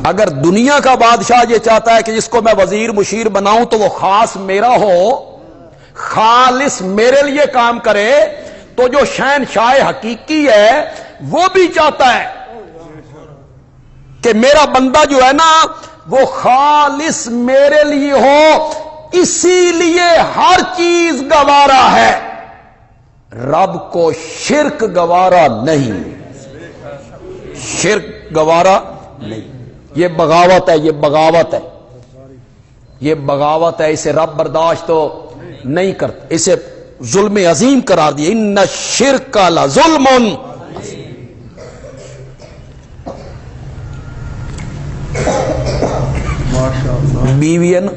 اگر دنیا کا بادشاہ یہ چاہتا ہے کہ جس کو میں وزیر مشیر بناؤں تو وہ خاص میرا ہو، خالص میرے لیے کام کرے، تو جو شہنشاہ حقیقی ہے وہ بھی چاہتا ہے کہ میرا بندہ جو ہے نا وہ خالص میرے لیے ہو، اسی لیے ہر چیز گوارا ہے، رب کو شرک گوارا نہیں، شرک گوارا نہیں۔ یہ بغاوت ہے، یہ بغاوت ہے، یہ بغاوت ہے، اسے رب برداشت تو نہیں کرتا، اسے ظلم عظیم قرار دیا۔ ان الشرک لظلم، بیوی ہے نا،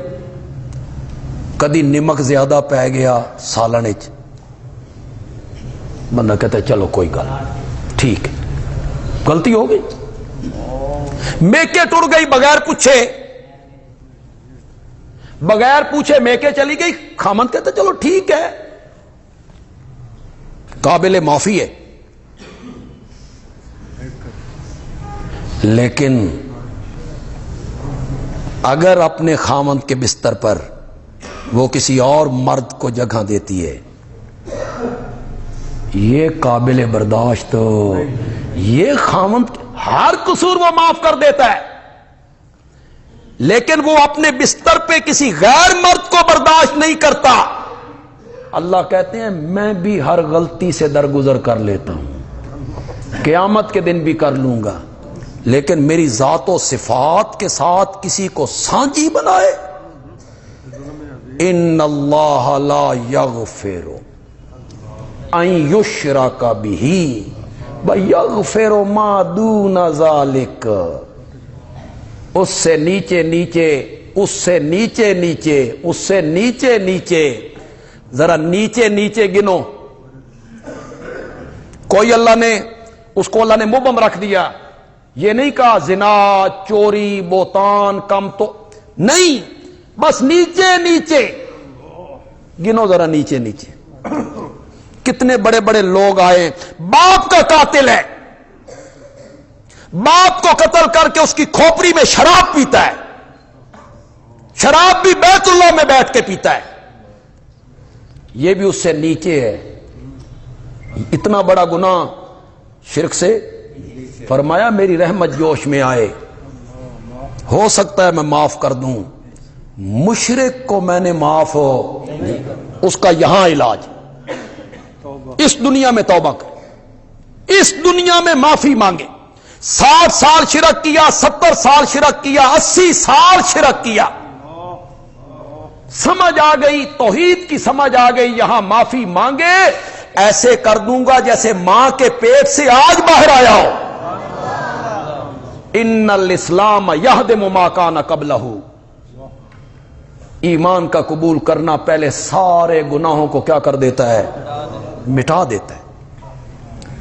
کدی نمک زیادہ پی گیا سالن وچ، بندہ کہتا ہے چلو کوئی گل ٹھیک ہے، غلطی ہو گئی، میکے ٹر گئی بغیر پوچھے، بغیر پوچھے میکے چلی گئی، خامند کہتا چلو ٹھیک ہے، قابل معافی ہے۔ لیکن اگر اپنے خامند کے بستر پر وہ کسی اور مرد کو جگہ دیتی ہے، یہ قابل برداشت، یہ خامند ہر قصور وہ معاف کر دیتا ہے، لیکن وہ اپنے بستر پہ کسی غیر مرد کو برداشت نہیں کرتا۔ اللہ کہتے ہیں میں بھی ہر غلطی سے درگزر کر لیتا ہوں، قیامت کے دن بھی کر لوں گا، لیکن میری ذات و صفات کے ساتھ کسی کو سانجی بنائے، ان اللہ لا یغفر ان یشرک بہ ویغفر ما دون ذلک، اس سے نیچے نیچے، اس سے نیچے نیچے، اس سے نیچے نیچے، ذرا نیچے نیچے گنو۔ کوئی اللہ نے اس کو اللہ نے مبہم رکھ دیا، یہ نہیں کہا زنا، چوری، بہتان، کم تو نہیں، بس نیچے نیچے گنو، ذرا نیچے نیچے۔ کتنے بڑے بڑے لوگ آئے، باپ کا قاتل ہے، باپ کو قتل کر کے اس کی کھوپڑی میں شراب پیتا ہے، شراب بھی بیت اللہ میں بیٹھ کے پیتا ہے، یہ بھی اس سے نیچے ہے۔ اتنا بڑا گناہ شرک سے، فرمایا میری رحمت جوش میں آئے، ہو سکتا ہے میں معاف کر دوں، مشرک کو میں نے معاف ہو، اس کا یہاں علاج، اس دنیا میں توبہ کرے، اس دنیا میں معافی مانگے۔ 60 سال شرک کیا، 70 سال شرک کیا، 80 سال شرک کیا، سمجھ آ گئی، توحید کی سمجھ آ گئی، یہاں معافی مانگے، ایسے کر دوں گا جیسے ماں کے پیٹ سے آج باہر آیا ہو۔ ان الاسلام یہدم ما کان قبلہ، ایمان کا قبول کرنا پہلے سارے گناہوں کو کیا کر دیتا ہے؟ مٹا دیتا ہے۔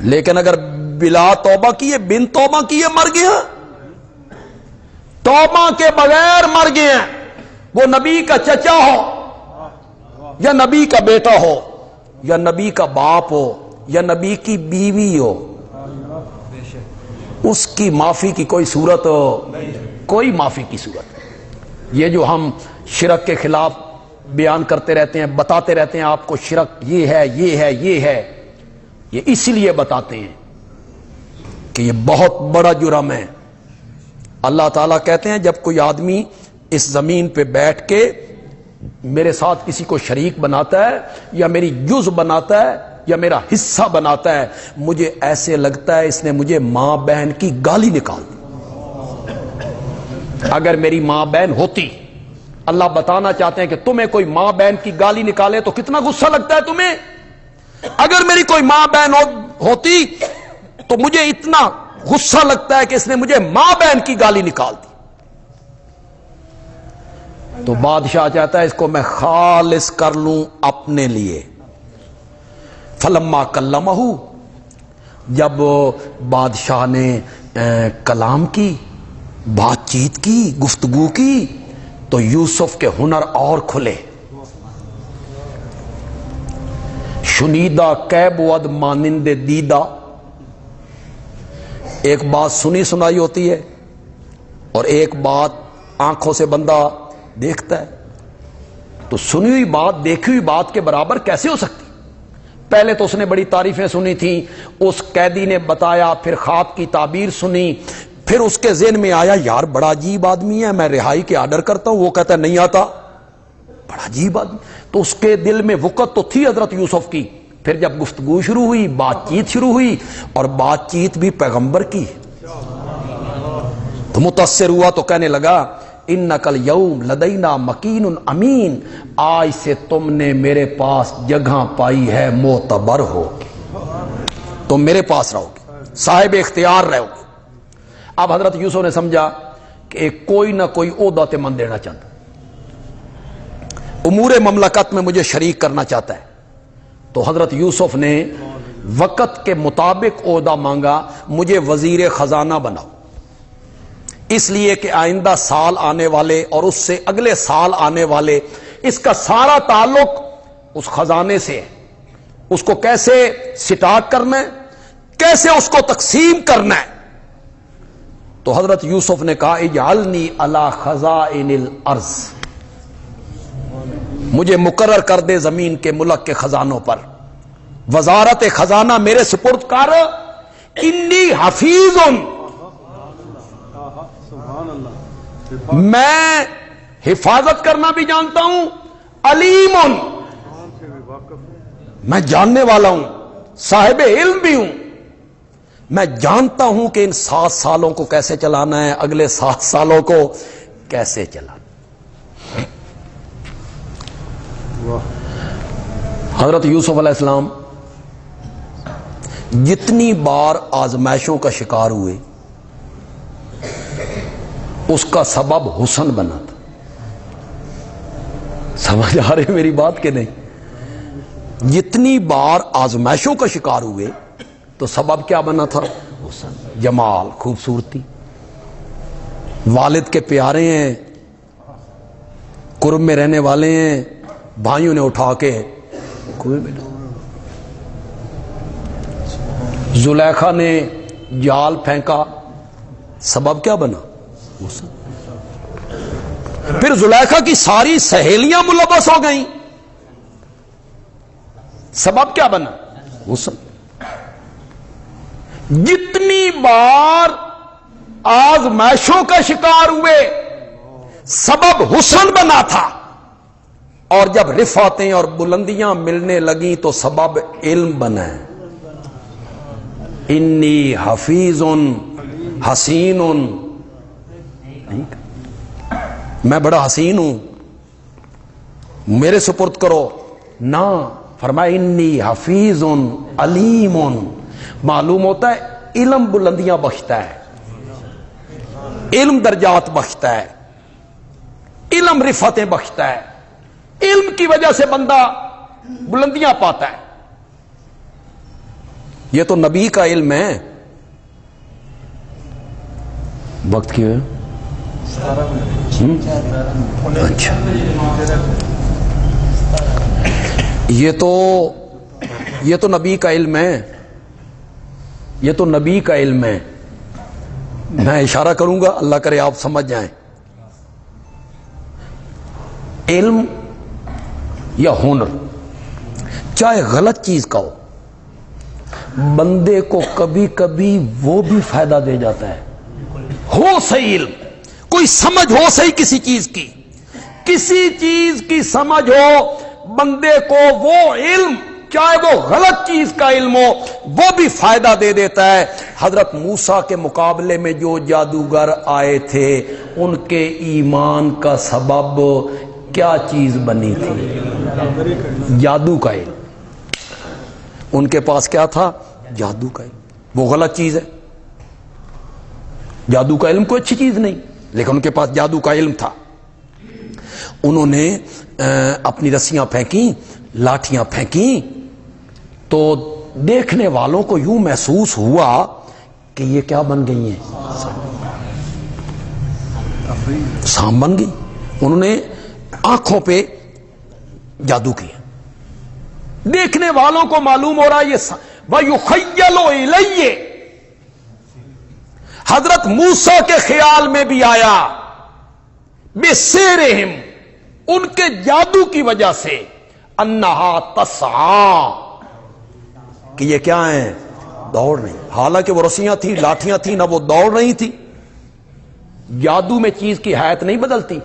لیکن اگر بلا توبہ کیے، بن توبہ کیے مر گیا توبہ کے بغیر مر گئے ہیں، وہ نبی کا چچا ہو یا نبی کا بیٹا ہو یا نبی کا باپ ہو یا نبی کی بیوی ہو، اس کی معافی کی کوئی صورت ہو، کوئی معافی کی صورت۔ یہ جو ہم شرک کے خلاف بیان کرتے رہتے ہیں، بتاتے رہتے ہیں آپ کو شرک یہ ہے یہ ہے یہ ہے، یہ اس لیے بتاتے ہیں کہ یہ بہت بڑا جرم ہے۔ اللہ تعالیٰ کہتے ہیں جب کوئی آدمی اس زمین پہ بیٹھ کے میرے ساتھ کسی کو شریک بناتا ہے یا میری جز بناتا ہے یا میرا حصہ بناتا ہے، مجھے ایسے لگتا ہے اس نے مجھے ماں بہن کی گالی نکال دی۔ اگر میری ماں بہن ہوتی، اللہ بتانا چاہتے ہیں کہ تمہیں کوئی ماں بہن کی گالی نکالے تو کتنا غصہ لگتا ہے تمہیں؟ اگر میری کوئی ماں بہن ہوتی تو مجھے اتنا غصہ لگتا ہے کہ اس نے مجھے ماں بہن کی گالی نکال دی۔ تو بادشاہ چاہتا ہے اس کو میں خالص کر لوں اپنے لیے۔ فلما کلمہ، جب بادشاہ نے کلام کی، بات چیت کی، گفتگو کی، تو یوسف کے ہنر اور کھلے۔ شنیدہ کیب ود مانند دیدہ، ایک بات سنی سنائی ہوتی ہے اور ایک بات آنکھوں سے بندہ دیکھتا ہے، تو سنی ہوئی بات دیکھی ہوئی بات کے برابر کیسے ہو سکتی؟ پہلے تو اس نے بڑی تعریفیں سنی تھیں، اس قیدی نے بتایا، پھر خواب کی تعبیر سنی، پھر اس کے ذہن میں آیا یار بڑا عجیب آدمی ہے، میں رہائی کے آرڈر کرتا ہوں، وہ کہتا ہے نہیں آتا، بڑا عجیب آدمی۔ تو اس کے دل میں وقت تو تھی حضرت یوسف کی۔ پھر جب گفتگو شروع ہوئی، بات چیت شروع ہوئی، اور بات چیت بھی پیغمبر کی، تو متاثر ہوا تو کہنے لگا انک الیوم لدینا مکین امین، آج سے تم نے میرے پاس جگہ پائی ہے، معتبر ہوگی، تم میرے پاس رہو گے، صاحب اختیار رہو گے۔ اب حضرت یوسف نے سمجھا کہ کوئی نہ کوئی عہدہ تے من دینا چاہتا، امور مملکت میں مجھے شریک کرنا چاہتا ہے۔ تو حضرت یوسف نے وقت کے مطابق عہدہ مانگا، مجھے وزیر خزانہ بناؤ، اس لیے کہ آئندہ سال آنے والے اور اس سے اگلے سال آنے والے، اس کا سارا تعلق اس خزانے سے ہے، اس کو کیسے سٹارٹ کرنا ہے، کیسے اس کو تقسیم کرنا ہے۔ تو حضرت یوسف نے کہا اجعلنی علی خزائن الارض، مجھے مقرر کر دے زمین کے ملک کے خزانوں پر، وزارت خزانہ میرے سپرد کر، انی حفیظ، میں حفاظت کرنا بھی جانتا ہوں، علیم، میں جاننے والا ہوں، صاحب علم بھی ہوں، میں جانتا ہوں کہ ان 7 سالوں کو کیسے چلانا ہے، اگلے 7 سالوں کو کیسے چلانا۔ حضرت یوسف علیہ السلام جتنی بار آزمائشوں کا شکار ہوئے، اس کا سبب حسن بنا تھا۔ سمجھ آ رہی میری بات کہ نہیں؟ جتنی بار آزمائشوں کا شکار ہوئے تو سبب کیا بنا تھا؟ حسن، جمال، خوبصورتی، والد کے پیارے ہیں، قرب میں رہنے والے ہیں، بھائیوں نے اٹھا کے کنویں میں ڈالا، زلیخا نے جال پھینکا، سبب کیا بنا؟ حسن۔ پھر زلیخا کی ساری سہیلیاں ملوث ہو گئیں، سبب کیا بنا؟ حسن۔ جتنی بار آزمائشوں کا شکار ہوئے سبب حسن بنا تھا، اور جب رفعتیں اور بلندیاں ملنے لگیں تو سبب علم بنا ہے۔ انی حفیظ حسین، میں بڑا حسین ہوں، میرے سپرد کرو، نہ، فرمایا انی حفیظ علیم۔ معلوم ہوتا ہے علم بلندیاں بخشتا ہے، علم درجات بخشتا ہے، علم رفعتیں بخشتا ہے، علم کی وجہ سے بندہ بلندیاں پاتا ہے۔ یہ تو نبی کا علم ہے۔ وقت کی ہے اچھا، یہ تو نبی کا علم ہے، یہ تو نبی کا علم ہے. میں اشارہ کروں گا، اللہ کرے آپ سمجھ جائیں. علم یا ہنر چاہے غلط چیز کا بندے کو کبھی کبھی وہ بھی فائدہ دے جاتا ہے. ہو صحیح علم، کوئی سمجھ ہو صحیح کسی چیز کی سمجھ ہو بندے کو، وہ علم چاہے وہ غلط چیز کا علم ہو وہ بھی فائدہ دے دیتا ہے. حضرت موسیٰ کے مقابلے میں جو جادوگر آئے تھے ان کے ایمان کا سبب کیا چیز بنی تھی؟ جادو کا علم. ان کے پاس کیا تھا؟ جادو کا علم. وہ غلط چیز ہے، جادو کا علم کوئی اچھی چیز نہیں، لیکن ان کے پاس جادو کا علم تھا. انہوں نے اپنی رسیاں پھینکیں، لاٹھیاں پھینکیں تو دیکھنے والوں کو یوں محسوس ہوا کہ یہ کیا بن گئی ہیں؟ سانپ بن گئی. انہوں نے آنکھوں پہ جادو کیا، دیکھنے والوں کو معلوم ہو رہا یہ وَيُخَيَّلُ إِلَيَّ. حضرت موسیٰ کے خیال میں بھی آیا بِسِحْرِهِمْ، ان کے جادو کی وجہ سے، أَنَّهَا تَسْعَىٰ، کہ یہ کیا ہیں؟ دوڑ رہی. حالانکہ وہ رسیاں تھیں، لاٹھیاں تھیں، نہ وہ دوڑ رہی تھی. جادو میں چیز کی حیت نہیں بدلتی،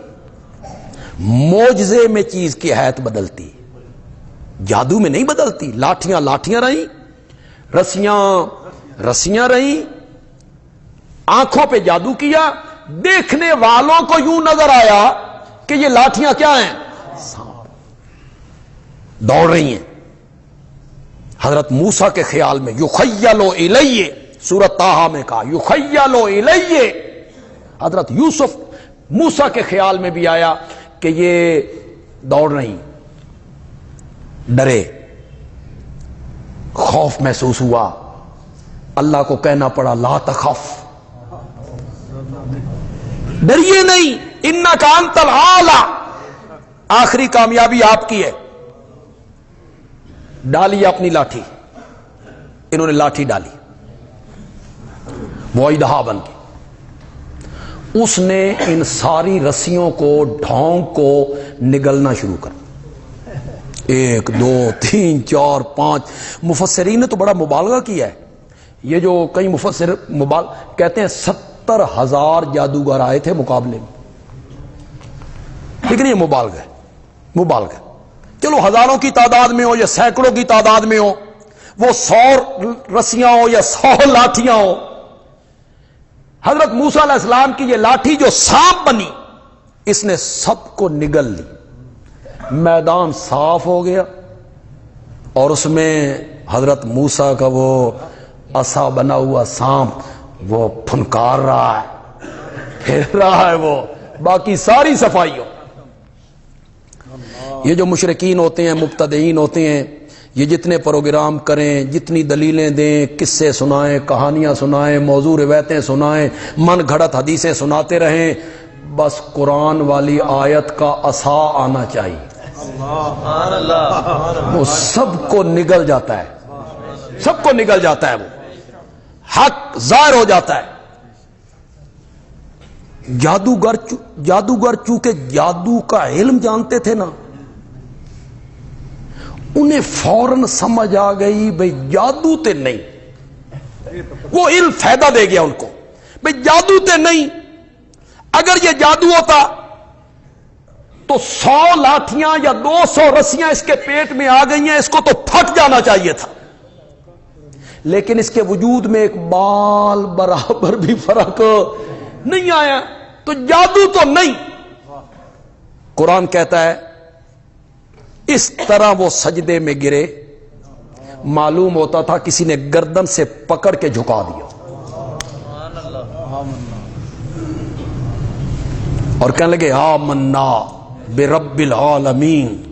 معجزے میں چیز کی حیت بدلتی، جادو میں نہیں بدلتی. لاٹھیاں لاٹھیاں رہیں، رسیاں رہیں، آنکھوں پہ جادو کیا، دیکھنے والوں کو یوں نظر آیا کہ یہ لاٹھیاں کیا ہیں؟ سانپ دوڑ رہی ہیں. حضرت موسیٰ کے خیال میں یخیل الیہ، سورۃ طٰہٰ میں کہا یخیل الیہ. حضرت یوسف موسیٰ کے خیال میں بھی آیا کہ یہ دوڑ رہی. ڈرے، خوف محسوس ہوا، اللہ کو کہنا پڑا لا تخف، ڈریے نہیں، انک انت الاعلی. آخری کامیابی آپ کی ہے. ڈالی اپنی لاٹھی، انہوں نے لاٹھی ڈالی، وہ اژدہا بن گئی. اس نے ان ساری رسیوں کو ڈھونگ کو نگلنا شروع کر. 1 2 3 4 5 مفسرین نے تو بڑا مبالغہ کیا ہے. یہ جو کئی مفسر کہتے ہیں 70,000 جادوگر آئے تھے مقابلے میں، لیکن یہ مبالغہ. چلو ہزاروں کی تعداد میں ہو یا سینکڑوں کی تعداد میں ہو، وہ 100 رسیاں ہو یا 100 لاٹھیاں ہو، حضرت موسیٰ علیہ السلام کی یہ لاٹھی جو سانپ بنی، اس نے سب کو نگل لی. میدان صاف ہو گیا اور اس میں حضرت موسیٰ کا وہ عصا بنا ہوا سانپ وہ پھنکار رہا ہے، پھر رہا ہے، وہ باقی ساری صفائی ہو. یہ جو مشرکین ہوتے ہیں، مبتدعین ہوتے ہیں، یہ جتنے پروگرام کریں، جتنی دلیلیں دیں، قصے سنائیں، کہانیاں سنائیں، موضوع روایتیں سنائیں، من گھڑت حدیثیں سناتے رہیں، بس قرآن والی آیت کا عصا آنا چاہیے، وہ سب کو نگل جاتا ہے، سب کو نگل جاتا ہے، وہ حق ظاہر ہو جاتا ہے. جادوگر چونکہ جادو کا علم جانتے تھے نا، انہیں فوراً سمجھ آ گئی بھئی جادو تے نہیں. وہ علم فائدہ دے گیا ان کو، بھئی جادو تے نہیں. اگر یہ جادو ہوتا تو 100 لاٹھیاں یا 200 رسیاں اس کے پیٹ میں آ گئی ہیں، اس کو تو پھٹ جانا چاہیے تھا. لیکن اس کے وجود میں ایک بال برابر بھی فرق نہیں آیا، تو جادو تو نہیں. قرآن کہتا ہے اس طرح وہ سجدے میں گرے، معلوم ہوتا تھا کسی نے گردن سے پکڑ کے جھکا دیا، اور کہنے لگے آمنا برب العالمین،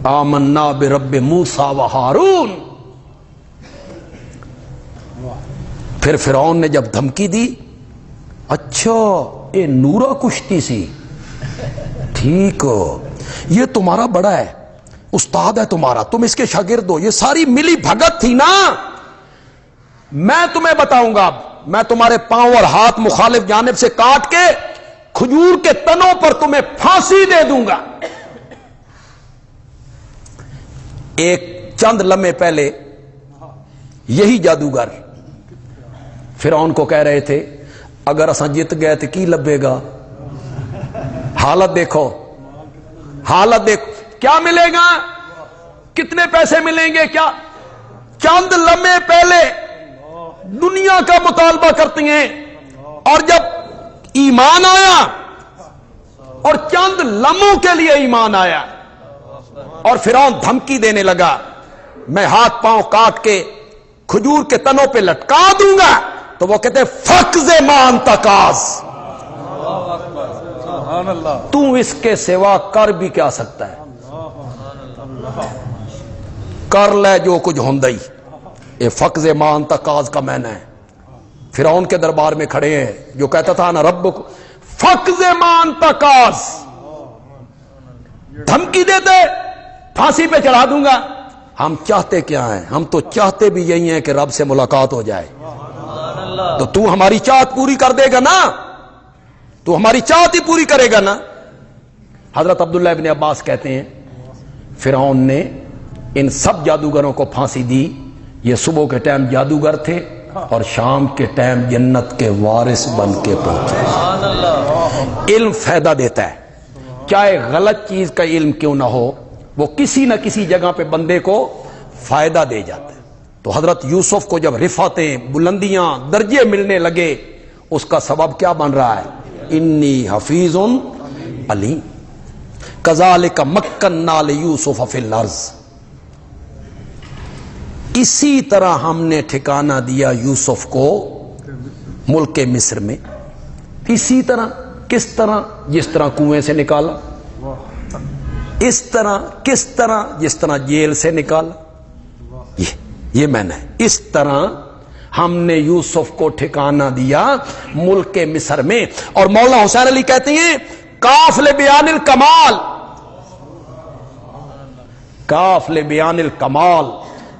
آمنا برب موسیٰ و ہارون. پھر فرعون نے جب دھمکی دی اچھا یہ نورا کشتی سی، ٹھیک، یہ تمہارا بڑا ہے، استاد ہے تمہارا، تم اس کے شاگرد ہو، یہ ساری ملی بھگت تھی نا۔ میں تمہیں بتاؤں گا، میں تمہارے پاؤں اور ہاتھ مخالف جانب سے کاٹ کے کھجور کے تنوں پر تمہیں پھانسی دے دوں گا۔ ایک چند لمحے پہلے یہی جادوگر فرعون کو کہہ رہے تھے اگر اساں جیت گئے تو کی لبے گا، حالت دیکھو، حالت دیکھو، کیا ملے گا، کتنے پیسے ملیں گے، کیا؟ چند لمحے پہلے دنیا کا مطالبہ کرتی ہیں، اور جب ایمان آیا اور چند لمحوں کے لیے ایمان آیا اور فرعون دھمکی دینے لگا میں ہاتھ پاؤں کاٹ کے کھجور کے تنوں پہ لٹکا دوں گا، تو وہ کہتے فقز مان تقاز، تو اس کے سوا کر بھی کیا سکتا ہے، کر لے جو کچھ ہوندئی۔ یہ فقز مان تقاز کا معنی ہے۔ فرعون کے دربار میں کھڑے ہیں جو کہتا تھا نا ربک، فقز مان تقاز، دھمکی دیتے پھانسی پہ چڑھا دوں گا۔ ہم چاہتے کیا ہیں؟ ہم تو چاہتے بھی یہی ہیں کہ رب سے ملاقات ہو جائے، تو ہماری چاہت پوری کر دے گا نا، تو ہماری چاہت ہی پوری کرے گا نا۔ حضرت عبداللہ ابن عباس کہتے ہیں فرعون نے ان سب جادوگروں کو پھانسی دی، یہ صبح کے ٹائم جادوگر تھے اور شام کے ٹائم جنت کے وارث بن کے پہنچے۔ علم فائدہ دیتا ہے، چاہے غلط چیز کا علم کیوں نہ ہو، وہ کسی نہ کسی جگہ پہ بندے کو فائدہ دے جاتا ہے۔ تو حضرت یوسف کو جب رفعتیں، بلندیاں، درجے ملنے لگے، اس کا سبب کیا بن رہا ہے؟ انی حفیظ علیم کذالک مکننا لیوسف فی الارض، اسی طرح ہم نے ٹھکانہ دیا یوسف کو ملک مصر میں، اسی طرح، کس طرح؟ جس طرح کنویں سے نکالا، اس طرح، کس طرح؟ جس طرح جیل سے نکالا، یہ میں نے، اس طرح ہم نے یوسف کو ٹھکانہ دیا ملک مصر میں۔ اور مولانا حسین علی کہتے ہیں کاف لبیان الکمال، کاف لبیان الکمال،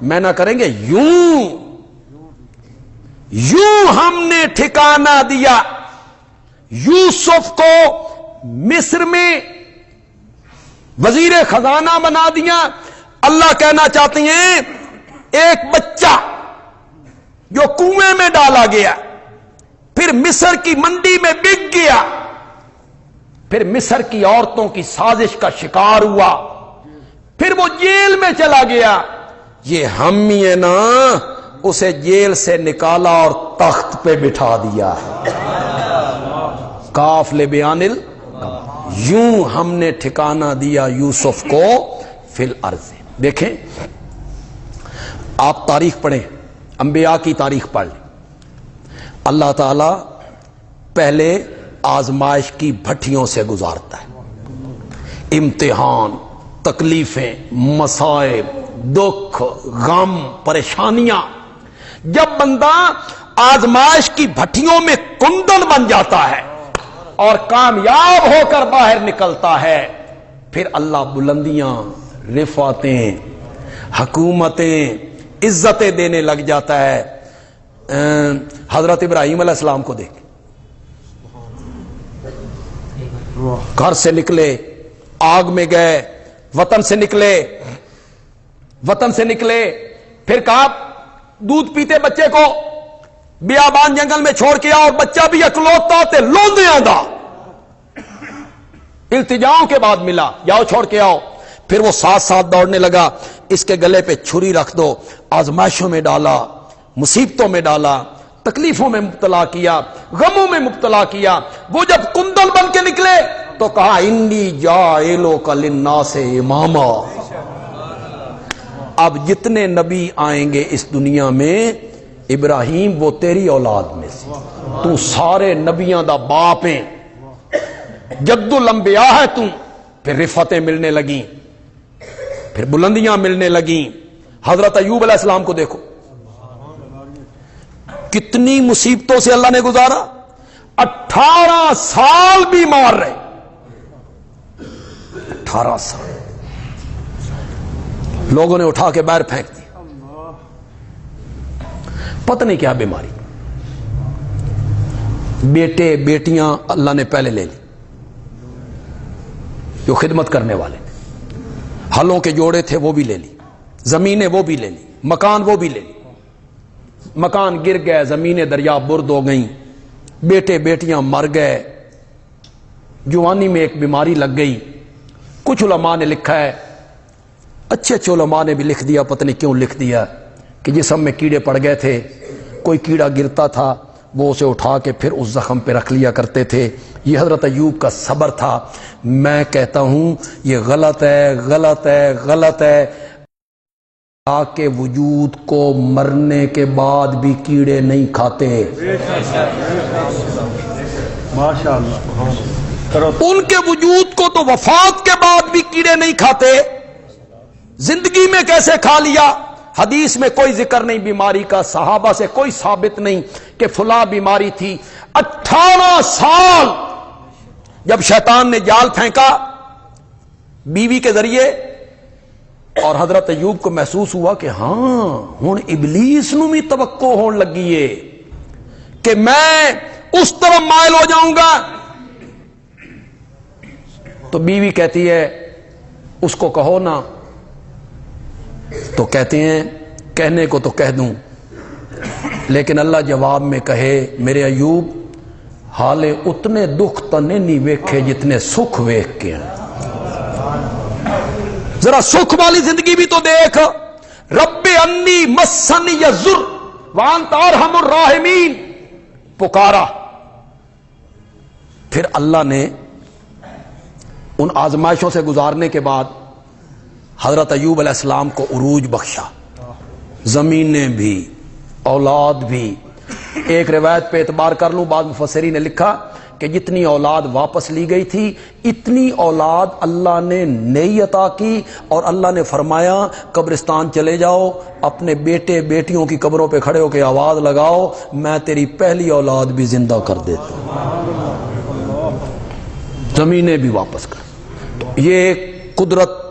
میں نہ کریں گے یوں ہم نے ٹھکانہ دیا یوسف کو مصر میں، وزیر خزانہ بنا دیا۔ اللہ کہنا چاہتے ہیں ایک بچہ جو کنویں میں ڈالا گیا، پھر مصر کی منڈی میں بک گیا، پھر مصر کی عورتوں کی سازش کا شکار ہوا، پھر وہ جیل میں چلا گیا، یہ ہم ہی ہے نا اسے جیل سے نکالا اور تخت پہ بٹھا دیا ہے۔ کاف لبیان یوں ہم نے ٹھکانہ دیا یوسف کو فی الارض۔ دیکھیں آپ تاریخ پڑھیں، انبیاء کی تاریخ پڑھ لیں، اللہ تعالی پہلے آزمائش کی بھٹیوں سے گزارتا ہے، امتحان، تکلیفیں، مصائب، دکھ، غم، پریشانیاں۔ جب بندہ آزمائش کی بھٹیوں میں کندن بن جاتا ہے اور کامیاب ہو کر باہر نکلتا ہے، پھر اللہ بلندیاں، رفعتیں، حکومتیں، عزتیں دینے لگ جاتا ہے۔ حضرت ابراہیم علیہ السلام کو دیکھ، گھر سے نکلے، آگ میں گئے، وطن سے نکلے، پھر کہا دودھ پیتے بچے کو بیابان جنگل میں چھوڑ کے آؤ، اور بچہ بھی اکلوتا تے لوندیاں دا، التجاؤں کے بعد ملا، جاؤ چھوڑ کے آؤ۔ پھر وہ ساتھ ساتھ دوڑنے لگا، اس کے گلے پہ چھری رکھ دو، آزمائشوں میں ڈالا، مصیبتوں میں ڈالا، تکلیفوں میں مبتلا کیا، غموں میں مبتلا کیا۔ وہ جب کندن بن کے نکلے تو کہا انی جاعلک للناس اماما، اب جتنے نبی آئیں گے اس دنیا میں ابراہیم وہ تیری اولاد میں سے، تو سارے نبیاں دا باپ ہیں، جد الانبیاء ہے تو۔ پھر رفعتیں ملنے لگیں، پھر بلندیاں ملنے لگیں۔ حضرت ایوب علیہ السلام کو دیکھو، کتنی مصیبتوں سے اللہ نے گزارا۔ 18 سال بیمار رہے، 18 سال لوگوں نے اٹھا کے باہر پھینک دی، پتہ نہیں کیا بیماری، بیٹے بیٹیاں اللہ نے پہلے لے لی جو خدمت کرنے والے تھے، ہلوں کے جوڑے تھے وہ بھی لے لی، زمینیں وہ بھی لے لی، مکان وہ بھی لے لی، مکان گر گئے، زمینیں دریا برد ہو گئیں، بیٹے بیٹیاں مر گئے، جوانی میں ایک بیماری لگ گئی۔ کچھ علماء نے لکھا ہے، اچھے اچھے علماء نے بھی لکھ دیا، پتہ نہیں کیوں لکھ دیا، کہ جسم میں کیڑے پڑ گئے تھے، کوئی کیڑا گرتا تھا وہ اسے اٹھا کے پھر اس زخم پہ رکھ لیا کرتے تھے۔ یہ حضرت ایوب کا صبر تھا۔ میں کہتا ہوں یہ غلط ہے، غلط ہے، غلط ہے۔ اللہ کے وجود کو مرنے کے بعد بھی کیڑے نہیں کھاتے، ماشاءاللہ، ان کے وجود کو تو وفات کے بعد بھی کیڑے نہیں کھاتے، زندگی میں کیسے کھا لیا؟ حدیث میں کوئی ذکر نہیں بیماری کا، صحابہ سے کوئی ثابت نہیں کہ فلاں بیماری تھی۔ 18 سال جب شیطان نے جال پھینکا بیوی کے ذریعے، اور حضرت ایوب کو محسوس ہوا کہ ہاں ہن ابلیس نو بھی توقع ہون لگی ہے کہ میں اس طرف مائل ہو جاؤں گا، تو بیوی کہتی ہے اس کو کہو نا، تو کہتے ہیں کہنے کو تو کہہ دوں، لیکن اللہ جواب میں کہے میرے ایوب حالے اتنے دکھ تنے نہیں ویکھے جتنے سکھ ویکھ کے ہیں، ذرا سکھ والی زندگی بھی تو دیکھ۔ رب انی مسنی الضر وانت ارحم الراحمین پکارا، پھر اللہ نے ان آزمائشوں سے گزارنے کے بعد حضرت ایوب علیہ السلام کو عروج بخشا، زمینیں بھی اولاد بھی۔ ایک روایت پہ اعتبار کر لوں، بعض مفسرین نے لکھا کہ جتنی اولاد واپس لی گئی تھی اتنی اولاد اللہ نے نئی عطا کی، اور اللہ نے فرمایا قبرستان چلے جاؤ، اپنے بیٹے بیٹیوں کی قبروں پہ کھڑے ہو کے آواز لگاؤ میں تیری پہلی اولاد بھی زندہ کر دیتا ہوں، زمینیں بھی واپس کر۔ تو یہ قدرت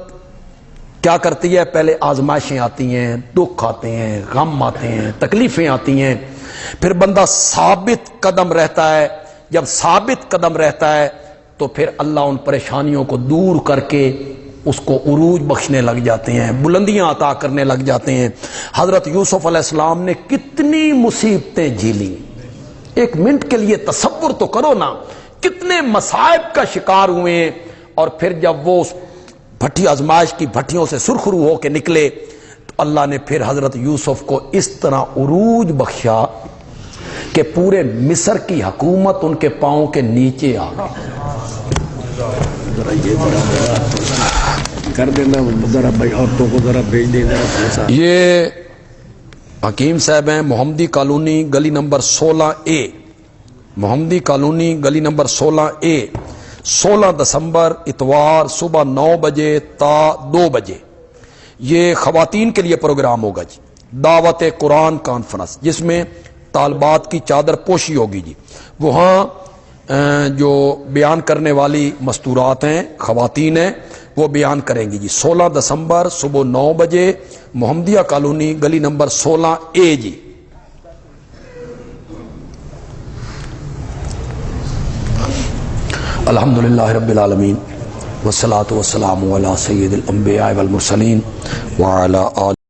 کیا کرتی ہے؟ پہلے آزمائشیں آتی ہیں، دکھ آتے ہیں، غم آتے ہیں، تکلیفیں آتی ہیں، پھر بندہ ثابت قدم رہتا ہے۔ جب ثابت قدم رہتا ہے تو پھر اللہ ان پریشانیوں کو دور کر کے اس کو عروج بخشنے لگ جاتے ہیں، بلندیاں عطا کرنے لگ جاتے ہیں۔ حضرت یوسف علیہ السلام نے کتنی مصیبتیں جھیلی، ایک منٹ کے لیے تصور تو کرو نا، کتنے مصائب کا شکار ہوئے، اور پھر جب وہ اس بھٹی آزمائش کی بھٹیوں سے سرخرو ہو کے نکلے تو اللہ نے پھر حضرت یوسف کو اس طرح عروج بخشا کہ پورے مصر کی حکومت ان کے پاؤں کے نیچے آ گئی۔ کر دینا ذرا بھائی، عورتوں کو ذرا بھیج دینا۔ یہ حکیم صاحب ہیں، محمدی کالونی گلی نمبر 16A، محمدی کالونی گلی نمبر 16A، 16 دسمبر اتوار صبح 9 بجے تا 2 بجے یہ خواتین کے لیے پروگرام ہوگا جی، دعوت قرآن کانفرنس، جس میں طالبات کی چادر پوشی ہوگی جی۔ وہاں جو بیان کرنے والی مستورات ہیں، خواتین ہیں، وہ بیان کریں گی جی۔ 16 دسمبر صبح 9 بجے محمدیہ کالونی گلی نمبر 16A جی۔ الحمدللہ رب العالمین والصلاة والسلام علی سید الانبیاء والمرسلین وعلی آلہ